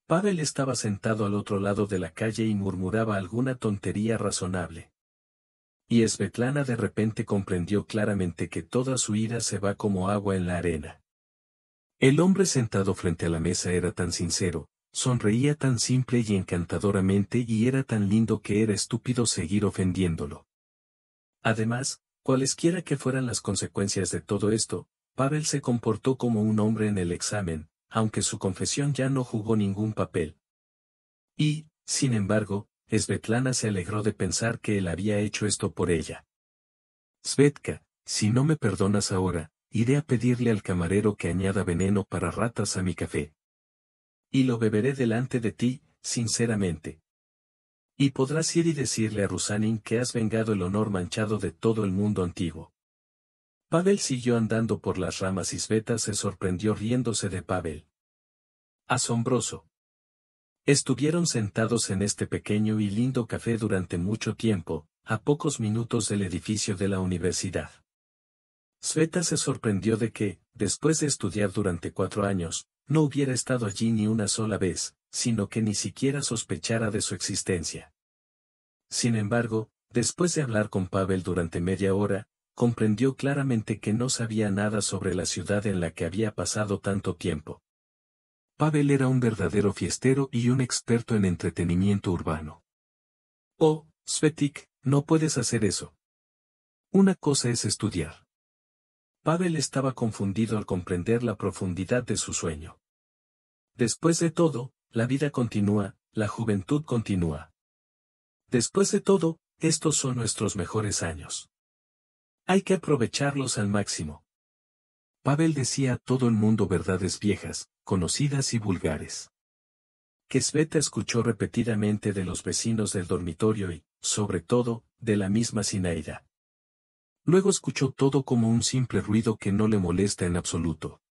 Pavel estaba sentado al otro lado de la calle y murmuraba alguna tontería razonable. Y Svetlana de repente comprendió claramente que toda su ira se va como agua en la arena. El hombre sentado frente a la mesa era tan sincero, sonreía tan simple y encantadoramente y era tan lindo que era estúpido seguir ofendiéndolo. Además, cualesquiera que fueran las consecuencias de todo esto, Pavel se comportó como un hombre en el examen, aunque su confesión ya no jugó ningún papel. Y, sin embargo, Svetlana se alegró de pensar que él había hecho esto por ella. Svetka, si no me perdonas ahora, iré a pedirle al camarero que añada veneno para ratas a mi café. Y lo beberé delante de ti, sinceramente. Y podrás ir y decirle a Rusanin que has vengado el honor manchado de todo el mundo antiguo. Pavel siguió andando por las ramas y Sveta se sorprendió riéndose de Pavel. Asombroso. Estuvieron sentados en este pequeño y lindo café durante mucho tiempo, a pocos minutos del edificio de la universidad. Sveta se sorprendió de que, después de estudiar durante 4 años, no hubiera estado allí ni una sola vez, sino que ni siquiera sospechara de su existencia. Sin embargo, después de hablar con Pavel durante media hora, comprendió claramente que no sabía nada sobre la ciudad en la que había pasado tanto tiempo. Pavel era un verdadero fiestero y un experto en entretenimiento urbano. Oh, Svetik, no puedes hacer eso. Una cosa es estudiar. Pavel estaba confundido al comprender la profundidad de su sueño. Después de todo, la vida continúa, la juventud continúa. Después de todo, estos son nuestros mejores años. Hay que aprovecharlos al máximo. Pavel decía a todo el mundo verdades viejas, conocidas y vulgares. Que Sveta escuchó repetidamente de los vecinos del dormitorio y, sobre todo, de la misma Zinaida. Luego escuchó todo como un simple ruido que no le molesta en absoluto.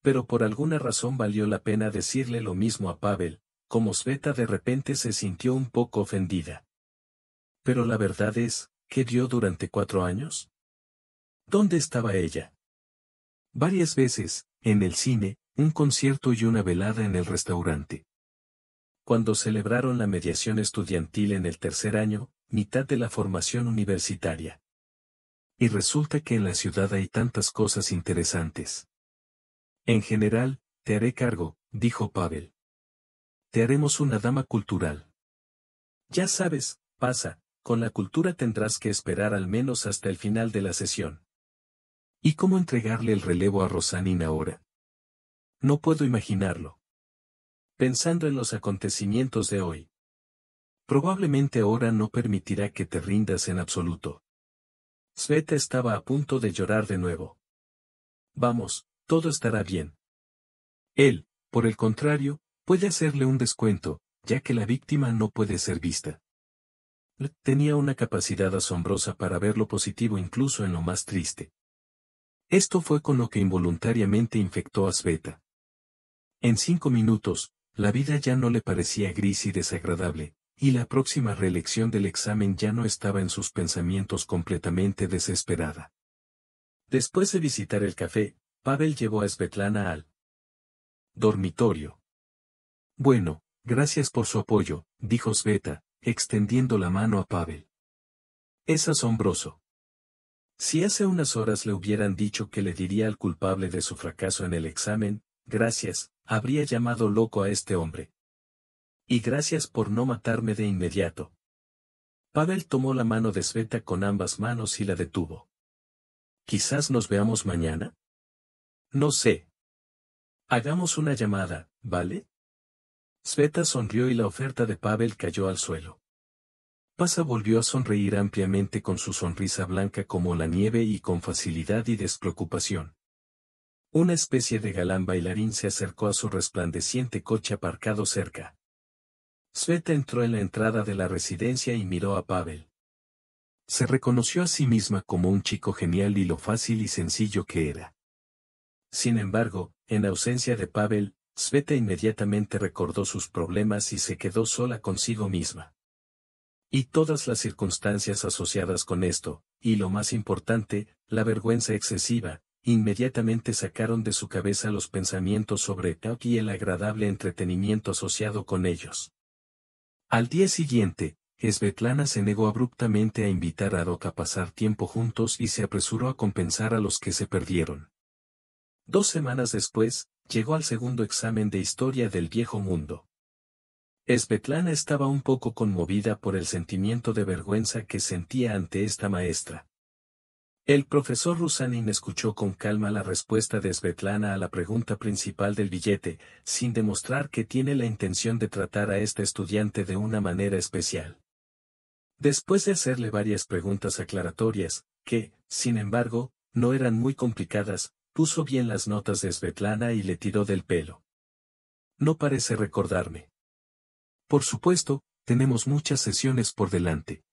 Pero por alguna razón valió la pena decirle lo mismo a Pavel, como Sveta de repente se sintió un poco ofendida. Pero la verdad es, ¿qué dio durante 4 años? ¿Dónde estaba ella? Varias veces, en el cine, un concierto y una velada en el restaurante. Cuando celebraron la mediación estudiantil en el 3er año, mitad de la formación universitaria. Y resulta que en la ciudad hay tantas cosas interesantes. En general, te haré cargo, dijo Pavel. Te haremos una dama cultural. Ya sabes, pasa, con la cultura tendrás que esperar al menos hasta el final de la sesión. ¿Y cómo entregarle el relevo a Rosanin ahora? No puedo imaginarlo. Pensando en los acontecimientos de hoy. Probablemente ahora no permitirá que te rindas en absoluto. Sveta estaba a punto de llorar de nuevo. Vamos, todo estará bien. Él, por el contrario, puede hacerle un descuento, ya que la víctima no puede ser vista. Tenía una capacidad asombrosa para ver lo positivo incluso en lo más triste. Esto fue con lo que involuntariamente infectó a Sveta. En 5 minutos, la vida ya no le parecía gris y desagradable, y la próxima reelección del examen ya no estaba en sus pensamientos completamente desesperada. Después de visitar el café, Pavel llevó a Svetlana al dormitorio. Bueno, gracias por su apoyo, dijo Sveta, extendiendo la mano a Pavel. Es asombroso. Si hace unas horas le hubieran dicho que le diría al culpable de su fracaso en el examen, gracias, habría llamado loco a este hombre. Y gracias por no matarme de inmediato. Pavel tomó la mano de Sveta con ambas manos y la detuvo. Quizás nos veamos mañana. No sé. Hagamos una llamada, ¿vale? Sveta sonrió y la oferta de Pavel cayó al suelo. Pasa volvió a sonreír ampliamente con su sonrisa blanca como la nieve y con facilidad y despreocupación. Una especie de galán bailarín se acercó a su resplandeciente coche aparcado cerca. Sveta entró en la entrada de la residencia y miró a Pavel. Se reconoció a sí misma como un chico genial y lo fácil y sencillo que era. Sin embargo, en ausencia de Pavel, Sveta inmediatamente recordó sus problemas y se quedó sola consigo misma. Y todas las circunstancias asociadas con esto, y lo más importante, la vergüenza excesiva, inmediatamente sacaron de su cabeza los pensamientos sobre Doc y el agradable entretenimiento asociado con ellos. Al día siguiente, Svetlana se negó abruptamente a invitar a Doc a pasar tiempo juntos y se apresuró a compensar a los que se perdieron. 2 semanas después, llegó al segundo examen de historia del viejo mundo. Svetlana estaba un poco conmovida por el sentimiento de vergüenza que sentía ante esta maestra. El profesor Rusanin escuchó con calma la respuesta de Svetlana a la pregunta principal del billete, sin demostrar que tiene la intención de tratar a esta estudiante de una manera especial. Después de hacerle varias preguntas aclaratorias, que, sin embargo, no eran muy complicadas, puso bien las notas de Svetlana y le tiró del pelo. No parece recordarme. Por supuesto, tenemos muchas sesiones por delante.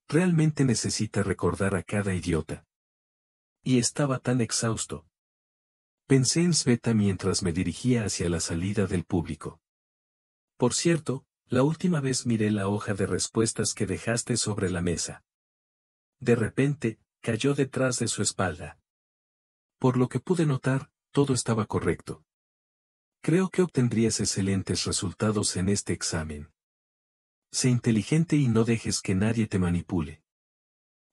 Realmente necesita recordar a cada idiota. Y estaba tan exhausto. Pensé en Sveta mientras me dirigía hacia la salida del público. Por cierto, la última vez miré la hoja de respuestas que dejaste sobre la mesa. De repente, cayó detrás de su espalda. Por lo que pude notar, todo estaba correcto. Creo que obtendrías excelentes resultados en este examen. Sé inteligente y no dejes que nadie te manipule.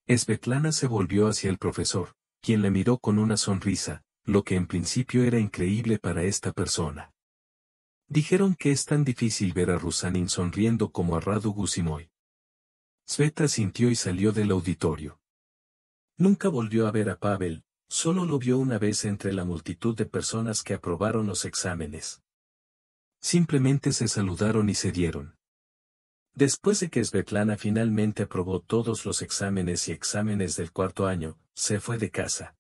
Svetlana se volvió hacia el profesor, quien la miró con una sonrisa, lo que en principio era increíble para esta persona. Dijeron que es tan difícil ver a Rusanin sonriendo como a Radu Gusimoy. Sveta sintió y salió del auditorio. Nunca volvió a ver a Pavel, solo lo vio una vez entre la multitud de personas que aprobaron los exámenes. Simplemente se saludaron y se dieron. Después de que Svetlana finalmente aprobó todos los exámenes y exámenes del cuarto año, se fue de casa.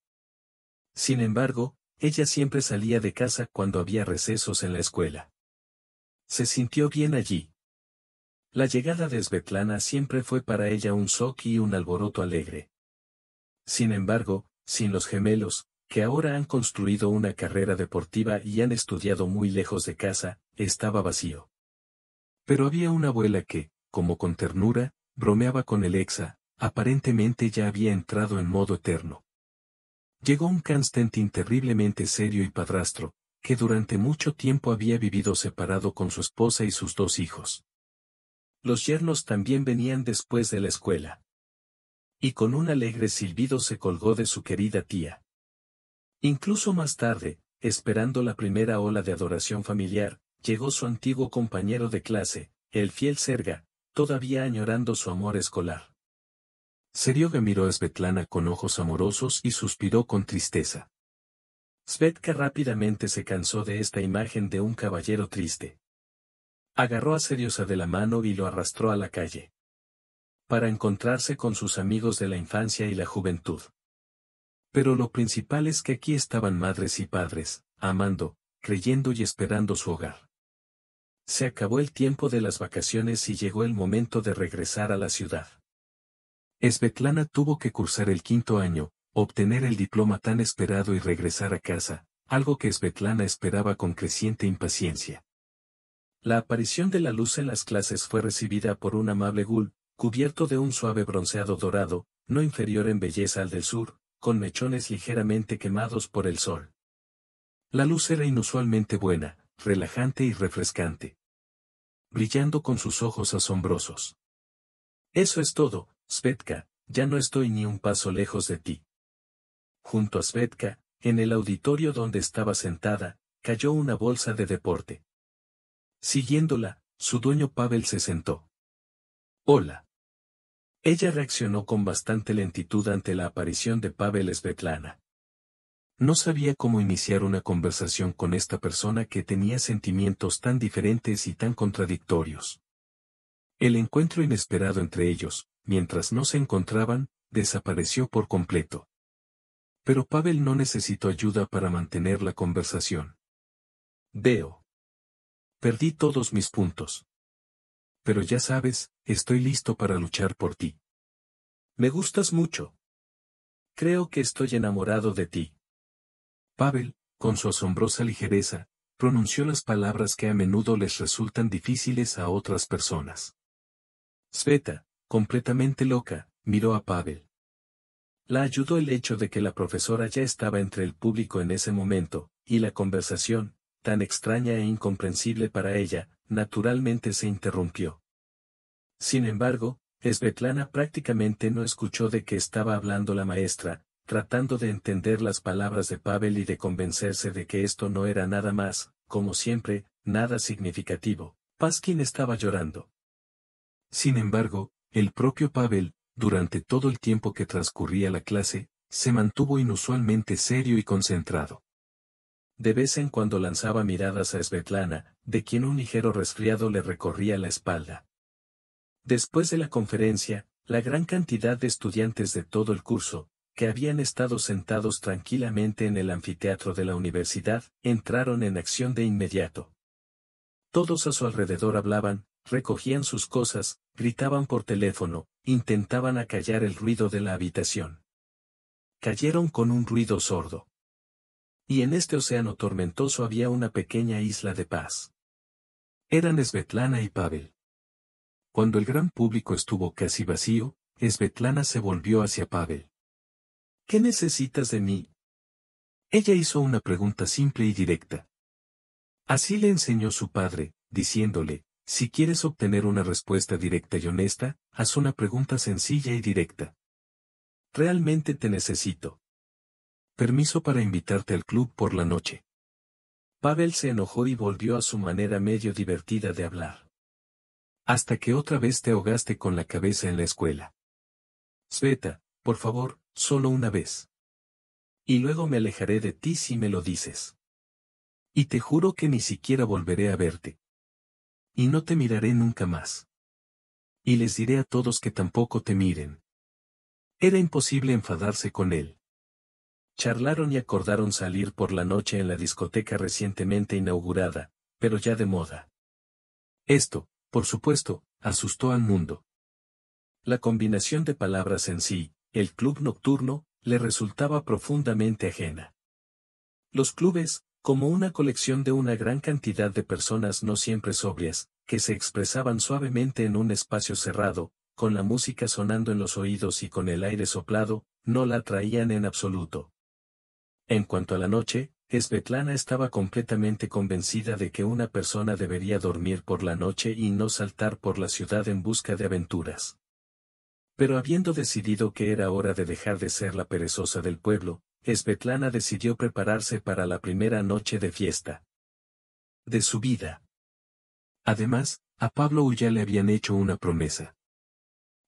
Sin embargo, ella siempre salía de casa cuando había recesos en la escuela. Se sintió bien allí. La llegada de Svetlana siempre fue para ella un shock y un alboroto alegre. Sin embargo, sin los gemelos, que ahora han construido una carrera deportiva y han estudiado muy lejos de casa, estaba vacío. Pero había una abuela que, como con ternura, bromeaba con el exa, aparentemente ya había entrado en modo eterno. Llegó un Konstantin terriblemente serio y padrastro, que durante mucho tiempo había vivido separado con su esposa y sus 2 hijos. Los yernos también venían después de la escuela. Y con un alegre silbido se colgó de su querida tía. Incluso más tarde, esperando la primera ola de adoración familiar, llegó su antiguo compañero de clase, el fiel Serga, todavía añorando su amor escolar. Serioga miró a Svetlana con ojos amorosos y suspiró con tristeza. Svetka rápidamente se cansó de esta imagen de un caballero triste. Agarró a Seriosa de la mano y lo arrastró a la calle. Para encontrarse con sus amigos de la infancia y la juventud. Pero lo principal es que aquí estaban madres y padres, amando, creyendo y esperando su hogar. Se acabó el tiempo de las vacaciones y llegó el momento de regresar a la ciudad. Svetlana tuvo que cursar el 5º año, obtener el diploma tan esperado y regresar a casa, algo que Svetlana esperaba con creciente impaciencia. La aparición de la luz en las clases fue recibida por un amable ghoul, cubierto de un suave bronceado dorado, no inferior en belleza al del sur, con mechones ligeramente quemados por el sol. La luz era inusualmente buena, relajante y refrescante. Brillando con sus ojos asombrosos. Eso es todo, Svetka, ya no estoy ni un paso lejos de ti. Junto a Svetka, en el auditorio donde estaba sentada, cayó una bolsa de deporte. Siguiéndola, su dueño Pavel se sentó. Hola. Ella reaccionó con bastante lentitud ante la aparición de Pavel Svetlana. No sabía cómo iniciar una conversación con esta persona que tenía sentimientos tan diferentes y tan contradictorios. El encuentro inesperado entre ellos, mientras no se encontraban, desapareció por completo. Pero Pavel no necesitó ayuda para mantener la conversación. Veo. Perdí todos mis puntos. Pero ya sabes, estoy listo para luchar por ti. Me gustas mucho. Creo que estoy enamorado de ti. Pavel, con su asombrosa ligereza, pronunció las palabras que a menudo les resultan difíciles a otras personas. Sveta, completamente loca, miró a Pavel. La ayudó el hecho de que la profesora ya estaba entre el público en ese momento, y la conversación, tan extraña e incomprensible para ella, naturalmente se interrumpió. Sin embargo, Svetlana prácticamente no escuchó de qué estaba hablando la maestra, tratando de entender las palabras de Pavel y de convencerse de que esto no era nada más, como siempre, nada significativo. Paskin estaba llorando. Sin embargo, el propio Pavel, durante todo el tiempo que transcurría la clase, se mantuvo inusualmente serio y concentrado. De vez en cuando lanzaba miradas a Svetlana, de quien un ligero resfriado le recorría la espalda. Después de la conferencia, la gran cantidad de estudiantes de todo el curso, que habían estado sentados tranquilamente en el anfiteatro de la universidad, entraron en acción de inmediato. Todos a su alrededor hablaban, recogían sus cosas, gritaban por teléfono, intentaban acallar el ruido de la habitación. Cayeron con un ruido sordo. Y en este océano tormentoso había una pequeña isla de paz. Eran Svetlana y Pavel. Cuando el gran público estuvo casi vacío, Svetlana se volvió hacia Pavel. ¿Qué necesitas de mí? Ella hizo una pregunta simple y directa. Así le enseñó su padre, diciéndole, si quieres obtener una respuesta directa y honesta, haz una pregunta sencilla y directa. Realmente te necesito. Permiso para invitarte al club por la noche. Pavel se enojó y volvió a su manera medio divertida de hablar. Hasta que otra vez te ahogaste con la cabeza en la escuela. Sveta, por favor, solo una vez. Y luego me alejaré de ti si me lo dices. Y te juro que ni siquiera volveré a verte. Y no te miraré nunca más. Y les diré a todos que tampoco te miren. Era imposible enfadarse con él. Charlaron y acordaron salir por la noche en la discoteca recientemente inaugurada, pero ya de moda. Esto, por supuesto, asustó al mundo. La combinación de palabras en sí, el club nocturno, le resultaba profundamente ajena. Los clubes, como una colección de una gran cantidad de personas no siempre sobrias, que se expresaban suavemente en un espacio cerrado, con la música sonando en los oídos y con el aire soplado, no la atraían en absoluto. En cuanto a la noche, Svetlana estaba completamente convencida de que una persona debería dormir por la noche y no saltar por la ciudad en busca de aventuras. Pero habiendo decidido que era hora de dejar de ser la perezosa del pueblo, Svetlana decidió prepararse para la primera noche de fiesta de su vida. Además, a Pablo ya le habían hecho una promesa.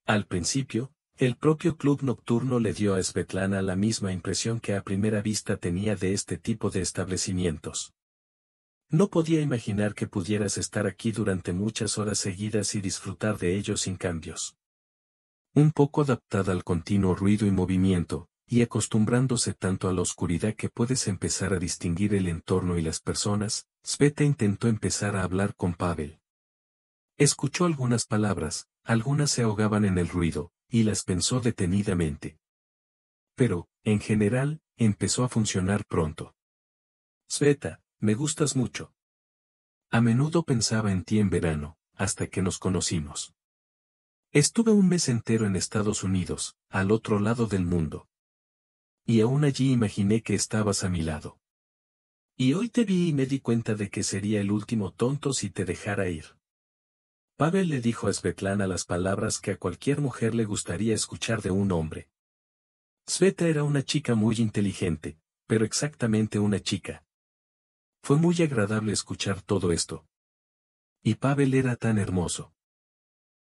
Al principio, el propio club nocturno le dio a Svetlana la misma impresión que a primera vista tenía de este tipo de establecimientos. No podía imaginar que pudieras estar aquí durante muchas horas seguidas y disfrutar de ello sin cambios. Un poco adaptada al continuo ruido y movimiento, y acostumbrándose tanto a la oscuridad que puedes empezar a distinguir el entorno y las personas, Sveta intentó empezar a hablar con Pavel. Escuchó algunas palabras, algunas se ahogaban en el ruido, y las pensó detenidamente. Pero, en general, empezó a funcionar pronto. Sveta, me gustas mucho. A menudo pensaba en ti en verano, hasta que nos conocimos. Estuve un mes entero en Estados Unidos, al otro lado del mundo. Y aún allí imaginé que estabas a mi lado. Y hoy te vi y me di cuenta de que sería el último tonto si te dejara ir. Pavel le dijo a Svetlana las palabras que a cualquier mujer le gustaría escuchar de un hombre. Sveta era una chica muy inteligente, pero exactamente una chica. Fue muy agradable escuchar todo esto. Y Pavel era tan hermoso.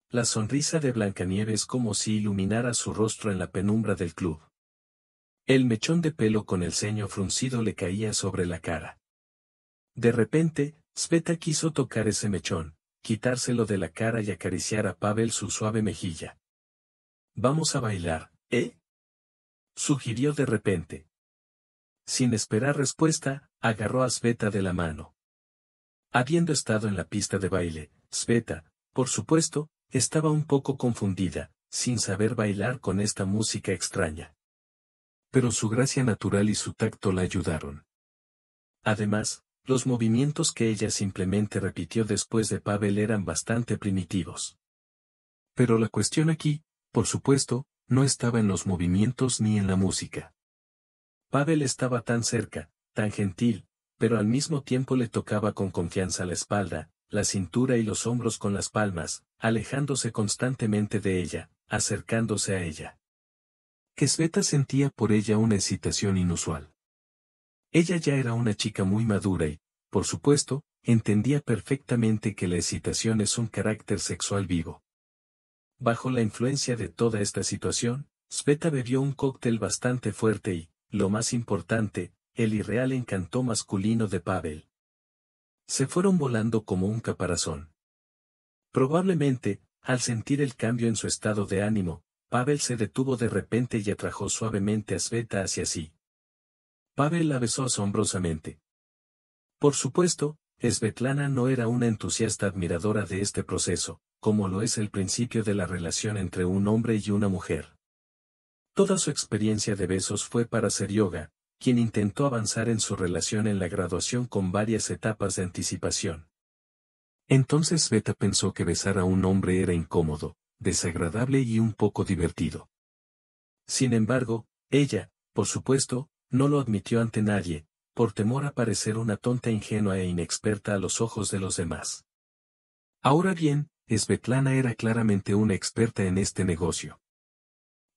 La sonrisa de Blancanieves como si iluminara su rostro en la penumbra del club. El mechón de pelo con el ceño fruncido le caía sobre la cara. De repente, Sveta quiso tocar ese mechón, quitárselo de la cara y acariciar a Pavel su suave mejilla. Vamos a bailar, ¿eh? Sugirió de repente. Sin esperar respuesta, agarró a Sveta de la mano. Habiendo estado en la pista de baile, Sveta, por supuesto, estaba un poco confundida, sin saber bailar con esta música extraña. Pero su gracia natural y su tacto la ayudaron. Además, los movimientos que ella simplemente repitió después de Pavel eran bastante primitivos. Pero la cuestión aquí, por supuesto, no estaba en los movimientos ni en la música. Pavel estaba tan cerca, tan gentil, pero al mismo tiempo le tocaba con confianza la espalda, la cintura y los hombros con las palmas, alejándose constantemente de ella, acercándose a ella. Que Sveta sentía por ella una excitación inusual. Ella ya era una chica muy madura y, por supuesto, entendía perfectamente que la excitación es un carácter sexual vivo. Bajo la influencia de toda esta situación, Sveta bebió un cóctel bastante fuerte y, lo más importante, el irreal encanto masculino de Pavel. Se fueron volando como un caparazón. Probablemente, al sentir el cambio en su estado de ánimo, Pavel se detuvo de repente y atrajo suavemente a Sveta hacia sí. Pavel la besó asombrosamente. Por supuesto, Svetlana no era una entusiasta admiradora de este proceso, como lo es el principio de la relación entre un hombre y una mujer. Toda su experiencia de besos fue para Seryoga, quien intentó avanzar en su relación en la graduación con varias etapas de anticipación. Entonces Sveta pensó que besar a un hombre era incómodo, desagradable y un poco divertido. Sin embargo, ella, por supuesto, no lo admitió ante nadie, por temor a parecer una tonta ingenua e inexperta a los ojos de los demás. Ahora bien, Svetlana era claramente una experta en este negocio.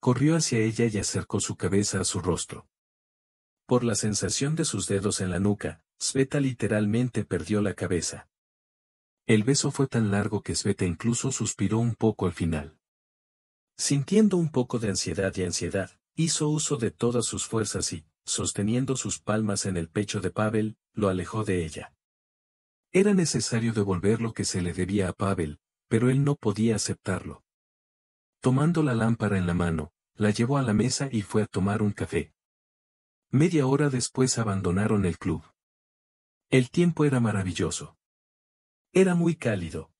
Corrió hacia ella y acercó su cabeza a su rostro. Por la sensación de sus dedos en la nuca, Sveta literalmente perdió la cabeza. El beso fue tan largo que Sveta incluso suspiró un poco al final. Sintiendo un poco de ansiedad, hizo uso de todas sus fuerzas y, sosteniendo sus palmas en el pecho de Pavel, lo alejó de ella. Era necesario devolver lo que se le debía a Pavel, pero él no podía aceptarlo. Tomando la lámpara en la mano, la llevó a la mesa y fue a tomar un café. Media hora después abandonaron el club. El tiempo era maravilloso. Era muy cálido.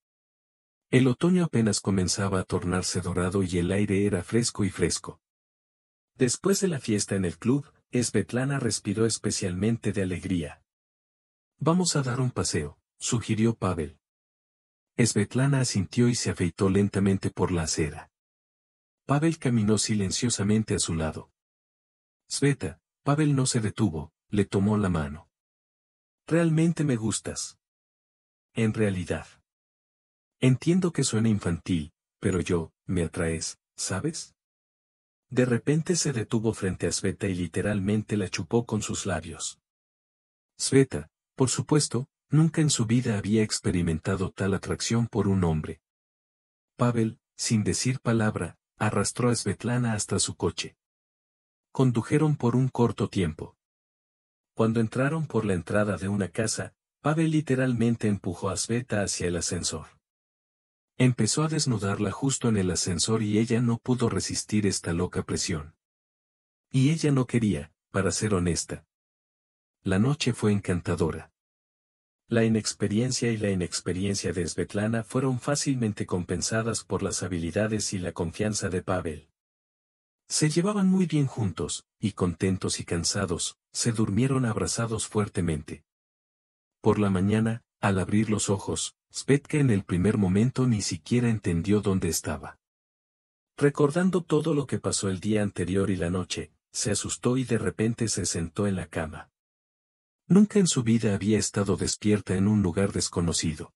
El otoño apenas comenzaba a tornarse dorado y el aire era fresco y fresco. Después de la fiesta en el club, Svetlana respiró especialmente de alegría. Vamos a dar un paseo, sugirió Pavel. Svetlana asintió y se afeitó lentamente por la acera. Pavel caminó silenciosamente a su lado. Sveta, Pavel no se detuvo, le tomó la mano. Realmente me gustas. En realidad. Entiendo que suena infantil, pero me atraes, ¿sabes? De repente se detuvo frente a Sveta y literalmente la chupó con sus labios. Sveta, por supuesto, nunca en su vida había experimentado tal atracción por un hombre. Pavel, sin decir palabra, arrastró a Svetlana hasta su coche. Condujeron por un corto tiempo. Cuando entraron por la entrada de una casa, Pavel literalmente empujó a Sveta hacia el ascensor. Empezó a desnudarla justo en el ascensor y ella no pudo resistir esta loca presión. Y ella no quería, para ser honesta. La noche fue encantadora. La inexperiencia y la inexperiencia de Svetlana fueron fácilmente compensadas por las habilidades y la confianza de Pavel. Se llevaban muy bien juntos, y contentos y cansados, se durmieron abrazados fuertemente. Por la mañana, al abrir los ojos, Svetka en el primer momento ni siquiera entendió dónde estaba. Recordando todo lo que pasó el día anterior y la noche, se asustó y de repente se sentó en la cama. Nunca en su vida había estado despierta en un lugar desconocido.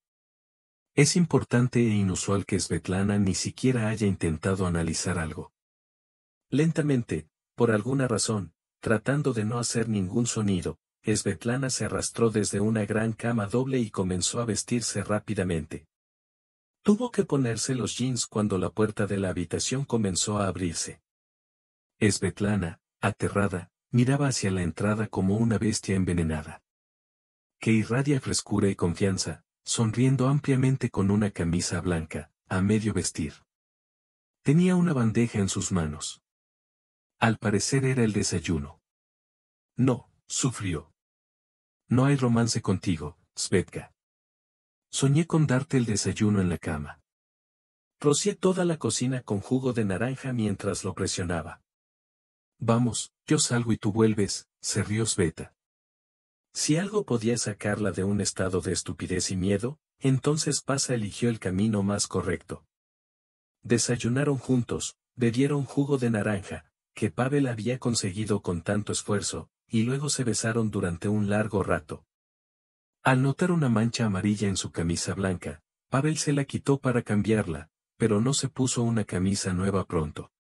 Es importante e inusual que Svetlana ni siquiera haya intentado analizar algo. Lentamente, por alguna razón, tratando de no hacer ningún sonido, Svetlana se arrastró desde una gran cama doble y comenzó a vestirse rápidamente. Tuvo que ponerse los jeans cuando la puerta de la habitación comenzó a abrirse. Svetlana, aterrada, miraba hacia la entrada como una bestia envenenada. Que irradia frescura y confianza, sonriendo ampliamente con una camisa blanca, a medio vestir. Tenía una bandeja en sus manos. Al parecer era el desayuno. No, sufrió. No hay romance contigo, Svetka. Soñé con darte el desayuno en la cama. Rocié toda la cocina con jugo de naranja mientras lo presionaba. Vamos, yo salgo y tú vuelves, se rió Sveta. Si algo podía sacarla de un estado de estupidez y miedo, entonces Pasa eligió el camino más correcto. Desayunaron juntos, bebieron jugo de naranja, que Pavel había conseguido con tanto esfuerzo, y luego se besaron durante un largo rato. Al notar una mancha amarilla en su camisa blanca, Pavel se la quitó para cambiarla, pero no se puso una camisa nueva pronto.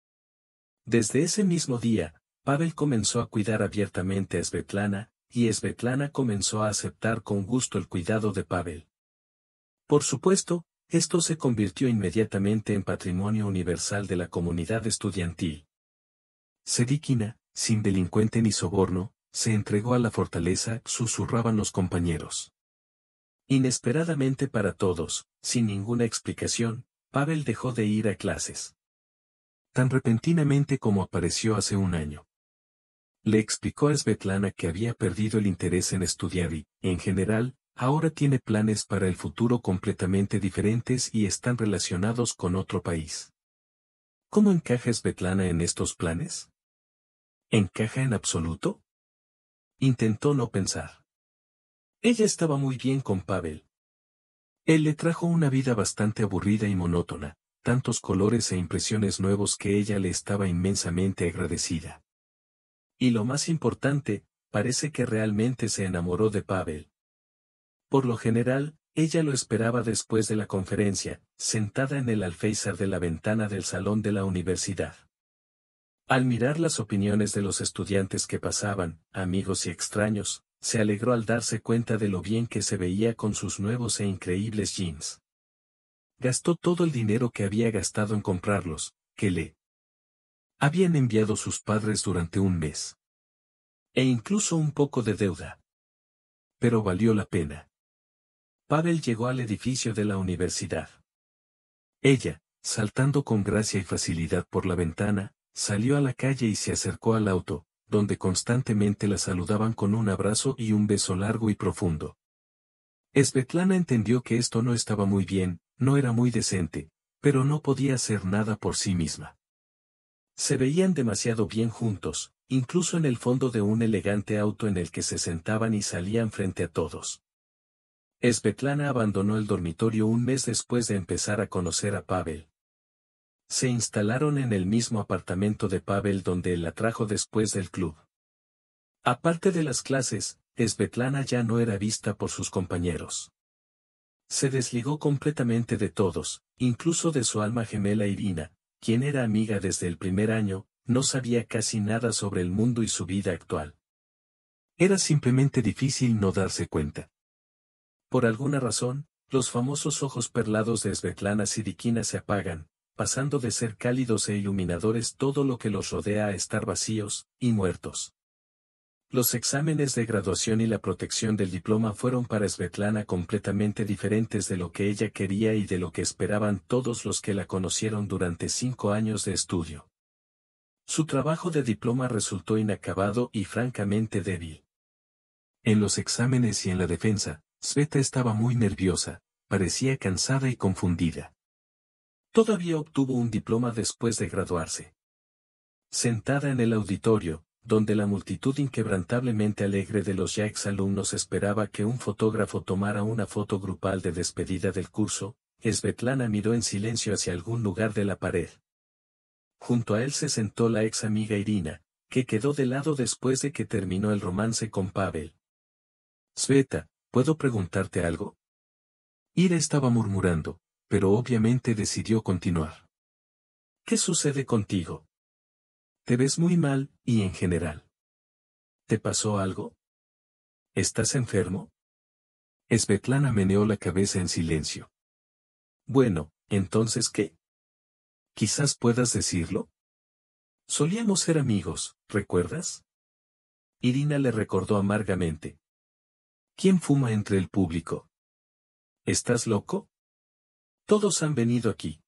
Desde ese mismo día, Pavel comenzó a cuidar abiertamente a Svetlana, y Svetlana comenzó a aceptar con gusto el cuidado de Pavel. Por supuesto, esto se convirtió inmediatamente en patrimonio universal de la comunidad estudiantil. Sedíquina, sin delincuente ni soborno, se entregó a la fortaleza, susurraban los compañeros. Inesperadamente para todos, sin ninguna explicación, Pavel dejó de ir a clases. Tan repentinamente como apareció hace un año. Le explicó a Svetlana que había perdido el interés en estudiar y, en general, ahora tiene planes para el futuro completamente diferentes y están relacionados con otro país. ¿Cómo encaja Svetlana en estos planes? ¿Encaja en absoluto? Intentó no pensar. Ella estaba muy bien con Pavel. Él le trajo una vida bastante aburrida y monótona, tantos colores e impresiones nuevos que ella le estaba inmensamente agradecida. Y lo más importante, parece que realmente se enamoró de Pavel. Por lo general, ella lo esperaba después de la conferencia, sentada en el alféizar de la ventana del salón de la universidad. Al mirar las opiniones de los estudiantes que pasaban, amigos y extraños, se alegró al darse cuenta de lo bien que se veía con sus nuevos e increíbles jeans. Gastó todo el dinero que había gastado en comprarlos, que le habían enviado sus padres durante un mes. E incluso un poco de deuda. Pero valió la pena. Pavel llegó al edificio de la universidad. Ella, saltando con gracia y facilidad por la ventana, salió a la calle y se acercó al auto, donde constantemente la saludaban con un abrazo y un beso largo y profundo. Svetlana entendió que esto no estaba muy bien, no era muy decente, pero no podía hacer nada por sí misma. Se veían demasiado bien juntos, incluso en el fondo de un elegante auto en el que se sentaban y salían frente a todos. Svetlana abandonó el dormitorio un mes después de empezar a conocer a Pavel. Se instalaron en el mismo apartamento de Pavel donde él la trajo después del club. Aparte de las clases, Svetlana ya no era vista por sus compañeros. Se desligó completamente de todos, incluso de su alma gemela Irina, quien era amiga desde el primer año, no sabía casi nada sobre el mundo y su vida actual. Era simplemente difícil no darse cuenta. Por alguna razón, los famosos ojos perlados de Svetlana Sidikina se apagan, pasando de ser cálidos e iluminadores todo lo que los rodea a estar vacíos y muertos. Los exámenes de graduación y la protección del diploma fueron para Svetlana completamente diferentes de lo que ella quería y de lo que esperaban todos los que la conocieron durante 5 años de estudio. Su trabajo de diploma resultó inacabado y francamente débil. En los exámenes y en la defensa, Sveta estaba muy nerviosa, parecía cansada y confundida. Todavía obtuvo un diploma después de graduarse. Sentada en el auditorio, donde la multitud inquebrantablemente alegre de los ya exalumnos esperaba que un fotógrafo tomara una foto grupal de despedida del curso, Svetlana miró en silencio hacia algún lugar de la pared. Junto a él se sentó la ex amiga Irina, que quedó de lado después de que terminó el romance con Pavel. Sveta, ¿puedo preguntarte algo? Ira estaba murmurando, pero obviamente decidió continuar. ¿Qué sucede contigo? Te ves muy mal, y en general. ¿Te pasó algo? ¿Estás enfermo? Svetlana meneó la cabeza en silencio. Bueno, entonces ¿qué? Quizás puedas decirlo. Solíamos ser amigos, ¿recuerdas? Irina le recordó amargamente. ¿Quién fuma entre el público? ¿Estás loco? Todos han venido aquí.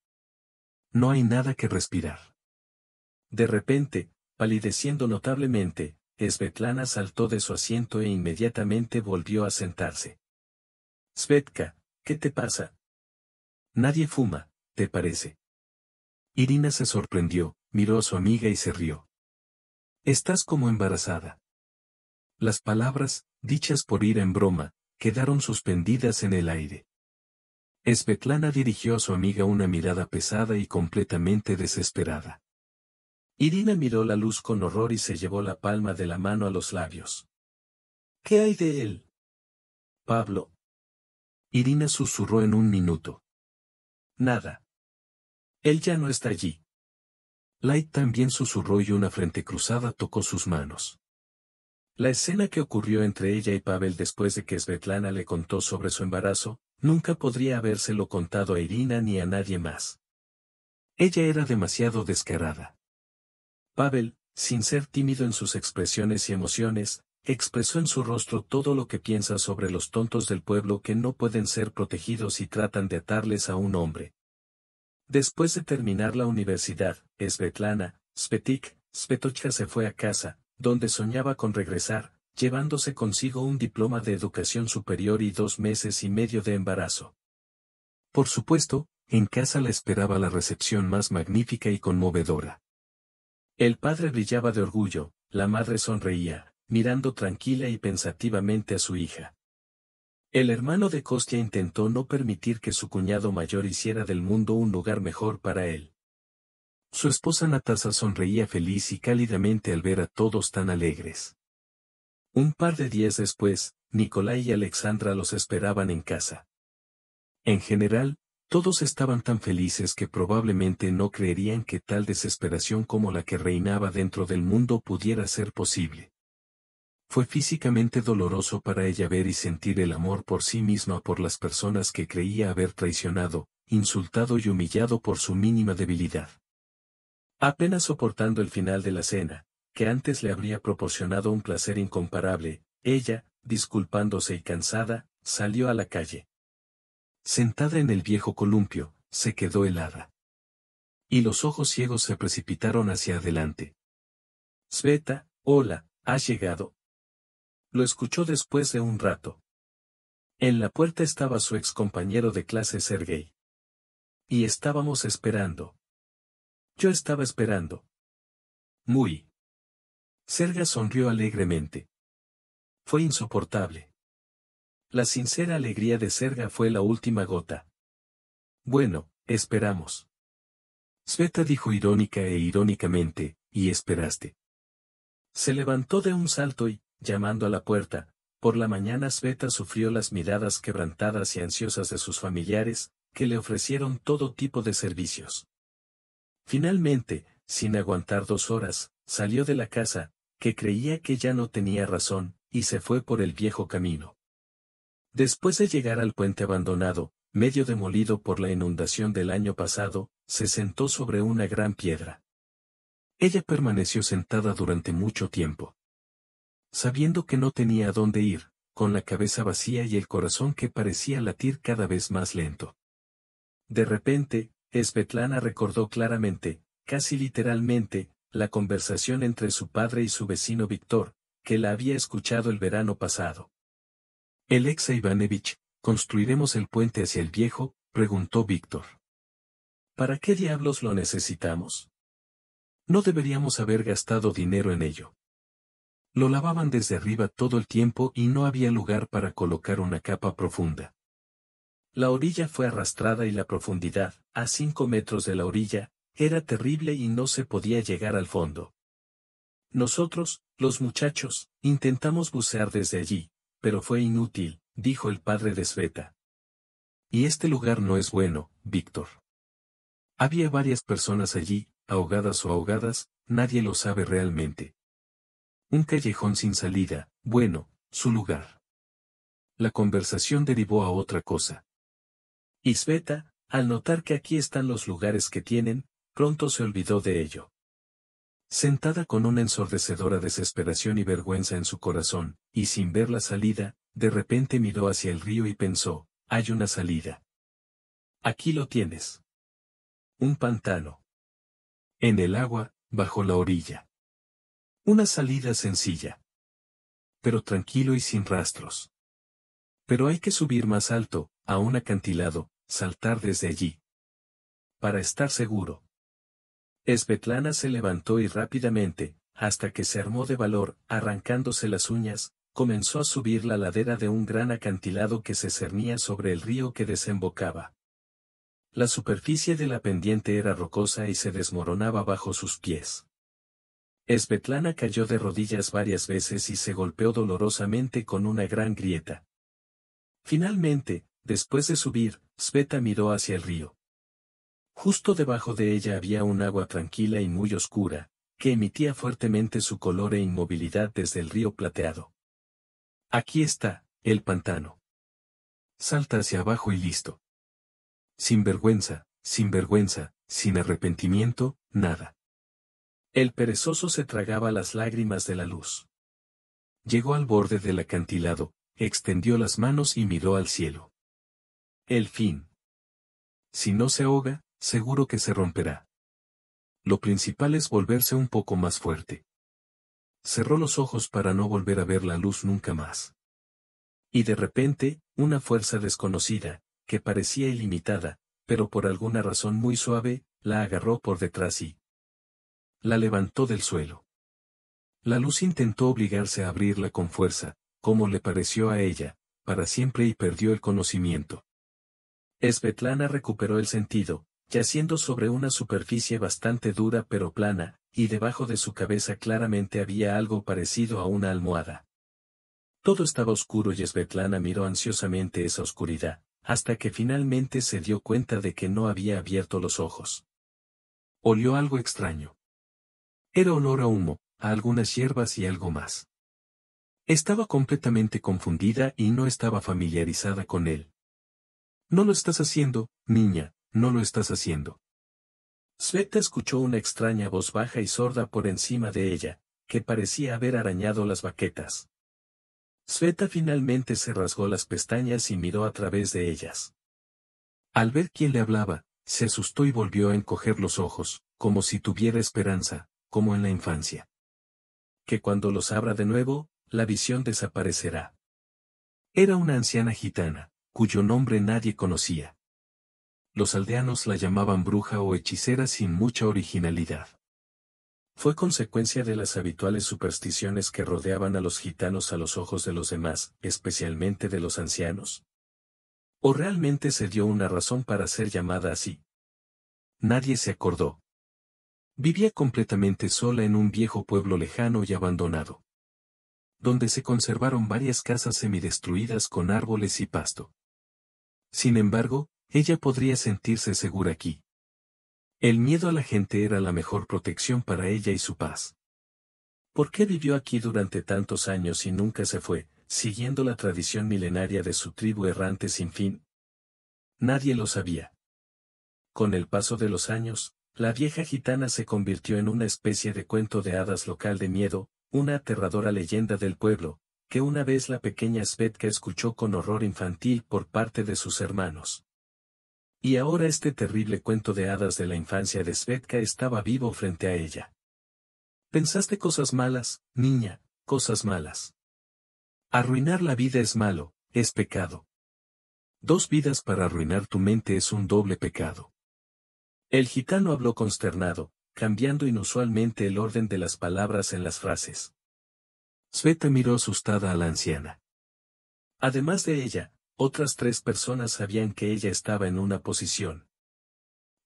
No hay nada que respirar. De repente, palideciendo notablemente, Svetlana saltó de su asiento e inmediatamente volvió a sentarse. Svetka, ¿qué te pasa? Nadie fuma, ¿te parece? Irina se sorprendió, miró a su amiga y se rió. Estás como embarazada. Las palabras, dichas por Ira en broma, quedaron suspendidas en el aire. Svetlana dirigió a su amiga una mirada pesada y completamente desesperada. Irina miró la luz con horror y se llevó la palma de la mano a los labios. ¿Qué hay de él? Pablo. Irina susurró en un minuto. Nada. Él ya no está allí. Light también susurró y una frente cruzada tocó sus manos. La escena que ocurrió entre ella y Pavel después de que Svetlana le contó sobre su embarazo, nunca podría habérselo contado a Irina ni a nadie más. Ella era demasiado descarada. Pavel, sin ser tímido en sus expresiones y emociones, expresó en su rostro todo lo que piensa sobre los tontos del pueblo que no pueden ser protegidos y tratan de atarles a un hombre. Después de terminar la universidad, Svetlana Svetochka se fue a casa, donde soñaba con regresar, llevándose consigo un diploma de educación superior y 2 meses y medio de embarazo. Por supuesto, en casa la esperaba la recepción más magnífica y conmovedora. El padre brillaba de orgullo, la madre sonreía, mirando tranquila y pensativamente a su hija. El hermano de Kostya intentó no permitir que su cuñado mayor hiciera del mundo un lugar mejor para él. Su esposa Natasa sonreía feliz y cálidamente al ver a todos tan alegres. Un par de días después, Nikolai y Alexandra los esperaban en casa. En general, todos estaban tan felices que probablemente no creerían que tal desesperación como la que reinaba dentro del mundo pudiera ser posible. Fue físicamente doloroso para ella ver y sentir el amor por sí misma por las personas que creía haber traicionado, insultado y humillado por su mínima debilidad. Apenas soportando el final de la cena, que antes le habría proporcionado un placer incomparable, ella, disculpándose y cansada, salió a la calle. Sentada en el viejo columpio, se quedó helada. Y los ojos ciegos se precipitaron hacia adelante. Sveta, hola, ¿has llegado? Lo escuchó después de un rato. En la puerta estaba su ex compañero de clase Sergei. Y estábamos esperando. Yo estaba esperando. Muy. Serga sonrió alegremente. Fue insoportable. La sincera alegría de Serga fue la última gota. Bueno, esperamos. Sveta dijo irónica e irónicamente, ¿y esperaste? Se levantó de un salto y, llamando a la puerta, por la mañana Sveta sufrió las miradas quebrantadas y ansiosas de sus familiares, que le ofrecieron todo tipo de servicios. Finalmente, sin aguantar 2 horas, salió de la casa, que creía que ya no tenía razón, y se fue por el viejo camino. Después de llegar al puente abandonado, medio demolido por la inundación del año pasado, se sentó sobre una gran piedra. Ella permaneció sentada durante mucho tiempo. Sabiendo que no tenía a dónde ir, con la cabeza vacía y el corazón que parecía latir cada vez más lento. De repente, Svetlana recordó claramente, casi literalmente, la conversación entre su padre y su vecino Víctor, que la había escuchado el verano pasado. «Alexa Ivanovich, ¿construiremos el puente hacia el viejo?», preguntó Víctor. «¿Para qué diablos lo necesitamos? No deberíamos haber gastado dinero en ello. Lo lavaban desde arriba todo el tiempo y no había lugar para colocar una capa profunda. La orilla fue arrastrada y la profundidad, a 5 metros de la orilla, era terrible y no se podía llegar al fondo. Nosotros, los muchachos, intentamos bucear desde allí, pero fue inútil», dijo el padre de Sveta. «Y este lugar no es bueno, Víctor. Había varias personas allí, ahogadas o ahogadas, nadie lo sabe realmente. Un callejón sin salida, bueno, su lugar». La conversación derivó a otra cosa. Y Sveta, al notar que aquí están los lugares que tienen, pronto se olvidó de ello. Sentada con una ensordecedora desesperación y vergüenza en su corazón, y sin ver la salida, de repente miró hacia el río y pensó, hay una salida. Aquí lo tienes. Un pantano. En el agua, bajo la orilla. Una salida sencilla. Pero tranquilo y sin rastros. Pero hay que subir más alto, a un acantilado, saltar desde allí. Para estar seguro. Svetlana se levantó y rápidamente, hasta que se armó de valor, arrancándose las uñas, comenzó a subir la ladera de un gran acantilado que se cernía sobre el río que desembocaba. La superficie de la pendiente era rocosa y se desmoronaba bajo sus pies. Svetlana cayó de rodillas varias veces y se golpeó dolorosamente con una gran grieta. Finalmente, después de subir, Sveta miró hacia el río. Justo debajo de ella había un agua tranquila y muy oscura, que emitía fuertemente su color e inmovilidad desde el río plateado. Aquí está, el pantano. Salta hacia abajo y listo. Sin vergüenza, sin arrepentimiento, nada. El perezoso se tragaba las lágrimas de la luz. Llegó al borde del acantilado, extendió las manos y miró al cielo. El fin. Si no se ahoga, seguro que se romperá. Lo principal es volverse un poco más fuerte. Cerró los ojos para no volver a ver la luz nunca más. Y de repente, una fuerza desconocida, que parecía ilimitada, pero por alguna razón muy suave, la agarró por detrás y la levantó del suelo. La luz intentó obligarse a abrirla con fuerza, como le pareció a ella, para siempre y perdió el conocimiento. Svetlana recuperó el sentido, yaciendo sobre una superficie bastante dura pero plana, y debajo de su cabeza claramente había algo parecido a una almohada. Todo estaba oscuro y Svetlana miró ansiosamente esa oscuridad, hasta que finalmente se dio cuenta de que no había abierto los ojos. Olió algo extraño. Era olor a humo, a algunas hierbas y algo más. Estaba completamente confundida y no estaba familiarizada con él. No lo estás haciendo, niña, no lo estás haciendo. Sveta escuchó una extraña voz baja y sorda por encima de ella, que parecía haber arañado las baquetas. Sveta finalmente se rasgó las pestañas y miró a través de ellas. Al ver quién le hablaba, se asustó y volvió a encoger los ojos, como si tuviera esperanza, como en la infancia. Que cuando los abra de nuevo, la visión desaparecerá. Era una anciana gitana, cuyo nombre nadie conocía. Los aldeanos la llamaban bruja o hechicera sin mucha originalidad. Fue consecuencia de las habituales supersticiones que rodeaban a los gitanos a los ojos de los demás, especialmente de los ancianos. ¿O realmente se dio una razón para ser llamada así? Nadie se acordó. Vivía completamente sola en un viejo pueblo lejano y abandonado, donde se conservaron varias casas semidestruidas con árboles y pasto. Sin embargo, ella podría sentirse segura aquí. El miedo a la gente era la mejor protección para ella y su paz. ¿Por qué vivió aquí durante tantos años y nunca se fue, siguiendo la tradición milenaria de su tribu errante sin fin? Nadie lo sabía. Con el paso de los años, la vieja gitana se convirtió en una especie de cuento de hadas local de miedo, una aterradora leyenda del pueblo, que una vez la pequeña Svetka escuchó con horror infantil por parte de sus hermanos. Y ahora este terrible cuento de hadas de la infancia de Svetka estaba vivo frente a ella. Pensaste cosas malas, niña, cosas malas. Arruinar la vida es malo, es pecado. 2 vidas para arruinar tu mente es un doble pecado. El gitano habló consternado, cambiando inusualmente el orden de las palabras en las frases. Sveta miró asustada a la anciana. Además de ella, otras 3 personas sabían que ella estaba en una posición.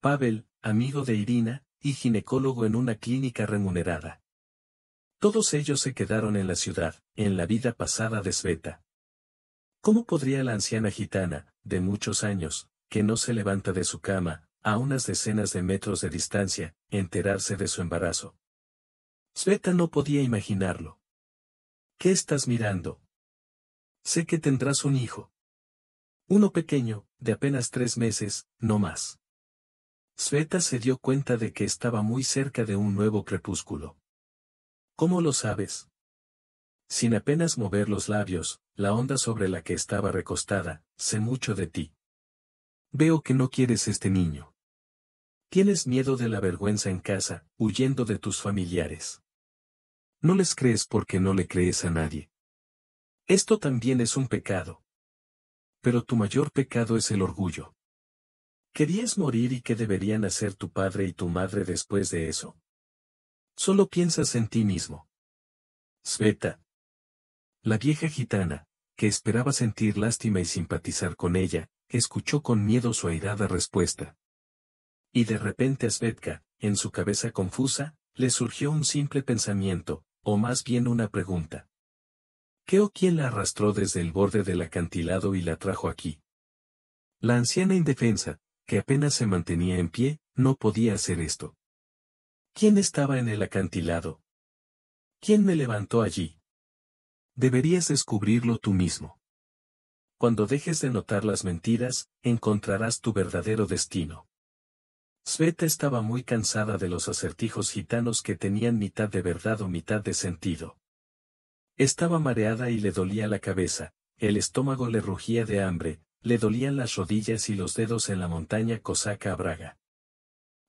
Pavel, amigo de Irina, y ginecólogo en una clínica remunerada. Todos ellos se quedaron en la ciudad, en la vida pasada de Sveta. ¿Cómo podría la anciana gitana, de muchos años, que no se levanta de su cama, a unas decenas de metros de distancia, enterarse de su embarazo? Sveta no podía imaginarlo. ¿Qué estás mirando? Sé que tendrás un hijo. Uno pequeño, de apenas 3 meses, no más. Sveta se dio cuenta de que estaba muy cerca de un nuevo crepúsculo. ¿Cómo lo sabes? Sin apenas mover los labios, la onda sobre la que estaba recostada, sé mucho de ti. Veo que no quieres este niño. Tienes miedo de la vergüenza en casa, huyendo de tus familiares. No les crees porque no le crees a nadie. Esto también es un pecado. Pero tu mayor pecado es el orgullo. ¿Querías morir y qué deberían hacer tu padre y tu madre después de eso? Solo piensas en ti mismo. Sveta. La vieja gitana, que esperaba sentir lástima y simpatizar con ella, escuchó con miedo su airada respuesta. Y de repente a Svetka, en su cabeza confusa, le surgió un simple pensamiento, o más bien una pregunta. ¿Qué o quién la arrastró desde el borde del acantilado y la trajo aquí? La anciana indefensa, que apenas se mantenía en pie, no podía hacer esto. ¿Quién estaba en el acantilado? ¿Quién me levantó allí? Deberías descubrirlo tú mismo. Cuando dejes de notar las mentiras, encontrarás tu verdadero destino. Sveta estaba muy cansada de los acertijos gitanos que tenían mitad de verdad o mitad de sentido. Estaba mareada y le dolía la cabeza, el estómago le rugía de hambre, le dolían las rodillas y los dedos en la montaña cosaca a Braga.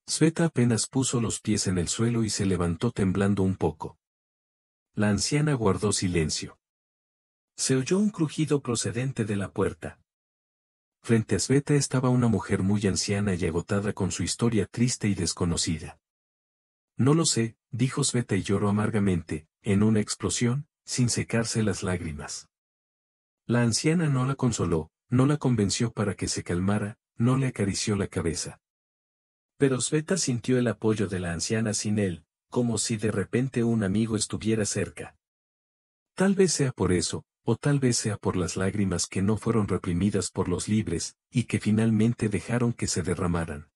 Sveta apenas puso los pies en el suelo y se levantó temblando un poco. La anciana guardó silencio. Se oyó un crujido procedente de la puerta. Frente a Sveta estaba una mujer muy anciana y agotada con su historia triste y desconocida. No lo sé, dijo Sveta y lloró amargamente, en una explosión, sin secarse las lágrimas. La anciana no la consoló, no la convenció para que se calmara, no le acarició la cabeza. Pero Sveta sintió el apoyo de la anciana sin él, como si de repente un amigo estuviera cerca. Tal vez sea por eso, o tal vez sea por las lágrimas que no fueron reprimidas por los libres, y que finalmente dejaron que se derramaran.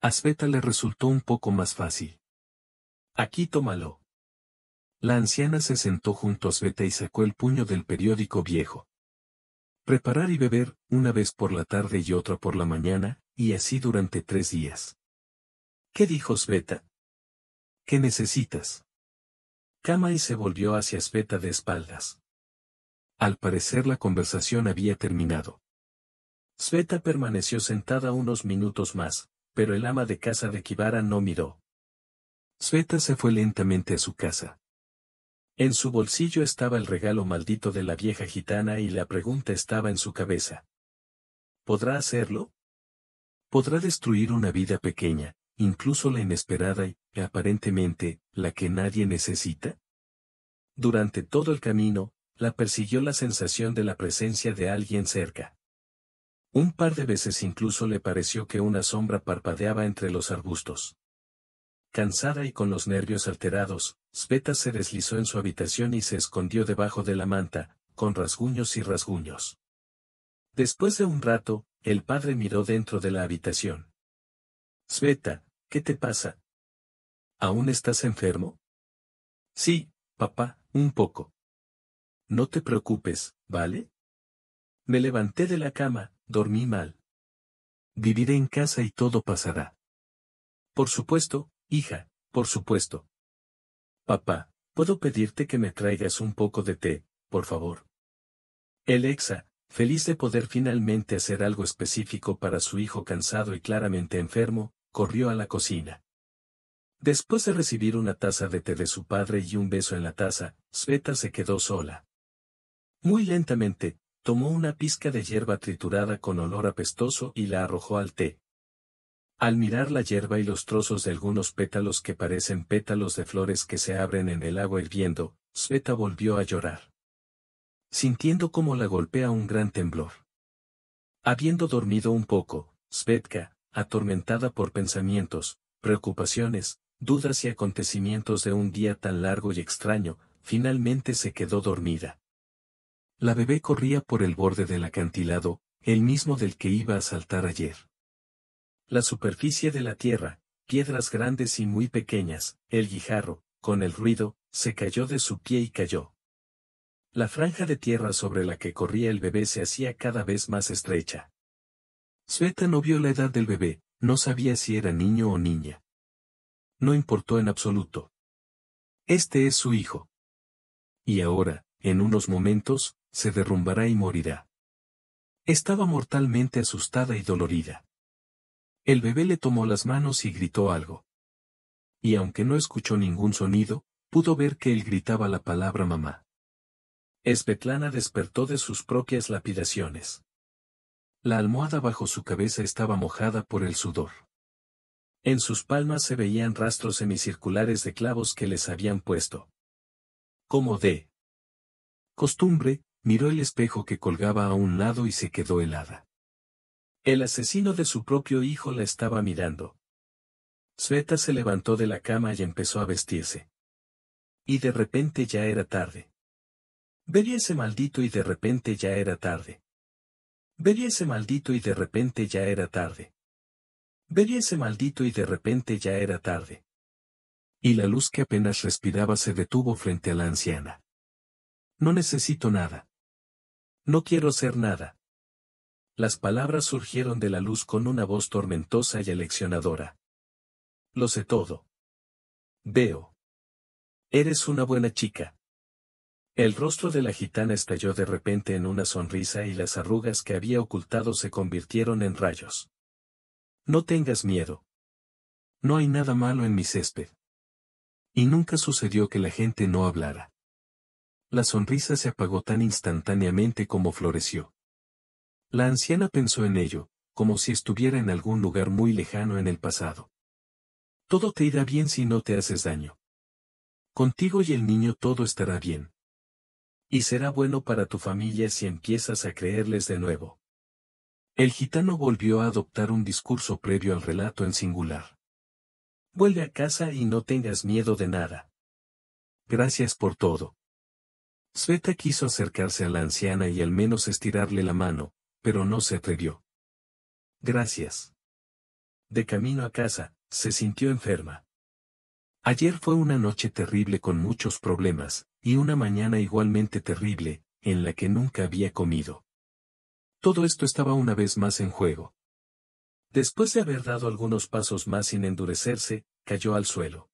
A Sveta le resultó un poco más fácil. Aquí tómalo. La anciana se sentó junto a Sveta y sacó el puño del periódico viejo. Preparar y beber, una vez por la tarde y otra por la mañana, y así durante 3 días. ¿Qué dijo Sveta? ¿Qué necesitas? Cama y se volvió hacia Sveta de espaldas. Al parecer la conversación había terminado. Sveta permaneció sentada unos minutos más, pero el ama de casa de Kivara no miró. Sveta se fue lentamente a su casa. En su bolsillo estaba el regalo maldito de la vieja gitana y la pregunta estaba en su cabeza. ¿Podrá hacerlo? ¿Podrá destruir una vida pequeña, incluso la inesperada y, aparentemente, la que nadie necesita? Durante todo el camino, la persiguió la sensación de la presencia de alguien cerca. Un par de veces incluso le pareció que una sombra parpadeaba entre los arbustos. Cansada y con los nervios alterados, Sveta se deslizó en su habitación y se escondió debajo de la manta, con rasguños y rasguños. Después de un rato, el padre miró dentro de la habitación. Sveta, ¿qué te pasa? ¿Aún estás enfermo? Sí, papá, un poco. No te preocupes, ¿vale? Me levanté de la cama, dormí mal. Viviré en casa y todo pasará. Por supuesto, hija, por supuesto. Papá, ¿puedo pedirte que me traigas un poco de té, por favor? Alexa, feliz de poder finalmente hacer algo específico para su hijo cansado y claramente enfermo, corrió a la cocina. Después de recibir una taza de té de su padre y un beso en la taza, Sveta se quedó sola. Muy lentamente, tomó una pizca de hierba triturada con olor apestoso y la arrojó al té. Al mirar la hierba y los trozos de algunos pétalos que parecen pétalos de flores que se abren en el agua hirviendo, Sveta volvió a llorar. Sintiendo cómo la golpea un gran temblor. Habiendo dormido un poco, Svetka, atormentada por pensamientos, preocupaciones, dudas y acontecimientos de un día tan largo y extraño, finalmente se quedó dormida. La bebé corría por el borde del acantilado, el mismo del que iba a saltar ayer. La superficie de la tierra, piedras grandes y muy pequeñas, el guijarro, con el ruido, se cayó de su pie y cayó. La franja de tierra sobre la que corría el bebé se hacía cada vez más estrecha. Sveta no vio la edad del bebé, no sabía si era niño o niña. No importó en absoluto. Este es su hijo. Y ahora, en unos momentos, se derrumbará y morirá. Estaba mortalmente asustada y dolorida. El bebé le tomó las manos y gritó algo. Y aunque no escuchó ningún sonido, pudo ver que él gritaba la palabra mamá. Svetlana despertó de sus propias lapidaciones. La almohada bajo su cabeza estaba mojada por el sudor. En sus palmas se veían rastros semicirculares de clavos que les habían puesto. ¿Cómo de? costumbre, miró el espejo que colgaba a un lado y se quedó helada. El asesino de su propio hijo la estaba mirando. Sveta se levantó de la cama y empezó a vestirse. Y de repente ya era tarde. Vería ese maldito y de repente ya era tarde. Vería ese maldito y de repente ya era tarde. Vería ese maldito y de repente ya era tarde. Y la luz que apenas respiraba se detuvo frente a la anciana. No necesito nada. No quiero hacer nada. Las palabras surgieron de la luz con una voz tormentosa y aleccionadora. Lo sé todo. Veo. Eres una buena chica. El rostro de la gitana estalló de repente en una sonrisa y las arrugas que había ocultado se convirtieron en rayos. No tengas miedo. No hay nada malo en mi césped. Y nunca sucedió que la gente no hablara. La sonrisa se apagó tan instantáneamente como floreció. La anciana pensó en ello, como si estuviera en algún lugar muy lejano en el pasado. Todo te irá bien si no te haces daño. Contigo y el niño todo estará bien. Y será bueno para tu familia si empiezas a creerles de nuevo. El gitano volvió a adoptar un discurso previo al relato en singular. Vuelve a casa y no tengas miedo de nada. Gracias por todo. Sveta quiso acercarse a la anciana y al menos estirarle la mano, pero no se atrevió. Gracias. De camino a casa, se sintió enferma. Ayer fue una noche terrible con muchos problemas, y una mañana igualmente terrible, en la que nunca había comido. Todo esto estaba una vez más en juego. Después de haber dado algunos pasos más sin endurecerse, cayó al suelo.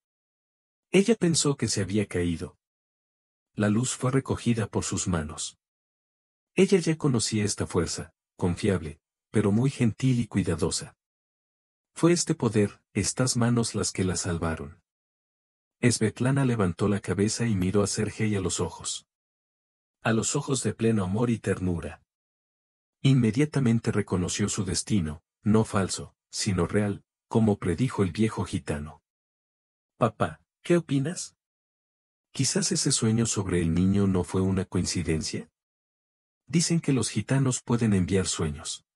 Ella pensó que se había caído. La luz fue recogida por sus manos. Ella ya conocía esta fuerza, confiable, pero muy gentil y cuidadosa. Fue este poder, estas manos las que la salvaron. Svetlana levantó la cabeza y miró a Sergei a los ojos. A los ojos de pleno amor y ternura. Inmediatamente reconoció su destino, no falso, sino real, como predijo el viejo gitano. Papá, ¿qué opinas? Quizás ese sueño sobre el niño no fue una coincidencia. Dicen que los gitanos pueden enviar sueños.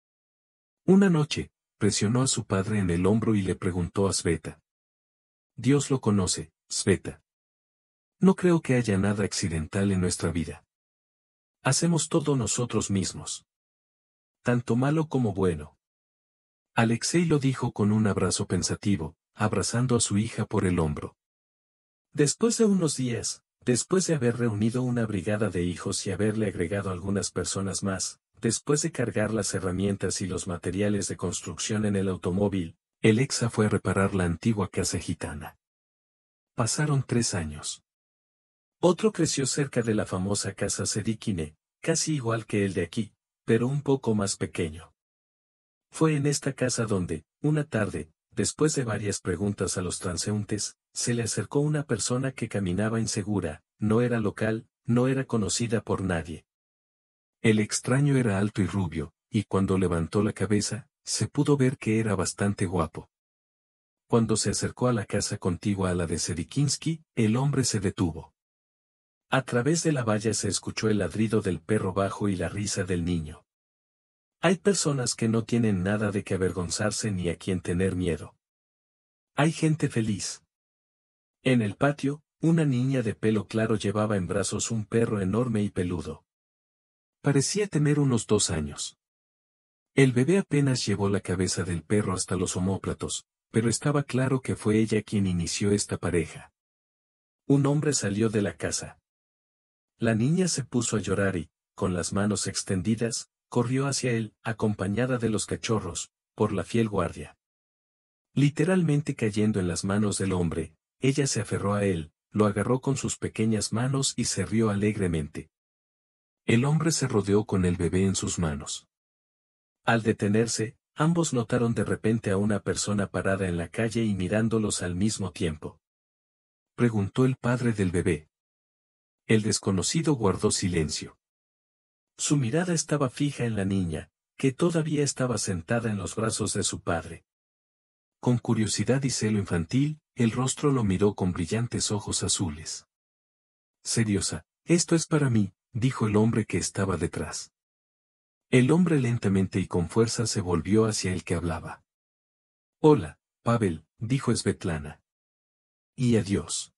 Una noche, presionó a su padre en el hombro y le preguntó a Sveta. Dios lo conoce, Sveta. No creo que haya nada accidental en nuestra vida. Hacemos todo nosotros mismos. Tanto malo como bueno. Alexei lo dijo con un abrazo pensativo, abrazando a su hija por el hombro. Después de unos días, después de haber reunido una brigada de hijos y haberle agregado algunas personas más, después de cargar las herramientas y los materiales de construcción en el automóvil, el Exa fue a reparar la antigua casa gitana. Pasaron 3 años. Otro creció cerca de la famosa casa Sedikine, casi igual que el de aquí, pero un poco más pequeño. Fue en esta casa donde, una tarde, después de varias preguntas a los transeúntes, se le acercó una persona que caminaba insegura, no era local, no era conocida por nadie. El extraño era alto y rubio, y cuando levantó la cabeza, se pudo ver que era bastante guapo. Cuando se acercó a la casa contigua a la de Sedikinsky, el hombre se detuvo. A través de la valla se escuchó el ladrido del perro bajo y la risa del niño. Hay personas que no tienen nada de qué avergonzarse ni a quien tener miedo. Hay gente feliz. En el patio, una niña de pelo claro llevaba en brazos un perro enorme y peludo. Parecía tener unos 2 años. El bebé apenas llevó la cabeza del perro hasta los omóplatos, pero estaba claro que fue ella quien inició esta pareja. Un hombre salió de la casa. La niña se puso a llorar y, con las manos extendidas, corrió hacia él, acompañada de los cachorros, por la fiel guardia. Literalmente cayendo en las manos del hombre, ella se aferró a él, lo agarró con sus pequeñas manos y se rió alegremente. El hombre se rodeó con el bebé en sus manos. Al detenerse, ambos notaron de repente a una persona parada en la calle y mirándolos al mismo tiempo. Preguntó el padre del bebé. El desconocido guardó silencio. Su mirada estaba fija en la niña, que todavía estaba sentada en los brazos de su padre. Con curiosidad y celo infantil, el rostro lo miró con brillantes ojos azules. Seriosa, esto es para mí, dijo el hombre que estaba detrás. El hombre lentamente y con fuerza se volvió hacia el que hablaba. Hola, Pavel, dijo Svetlana. Y adiós.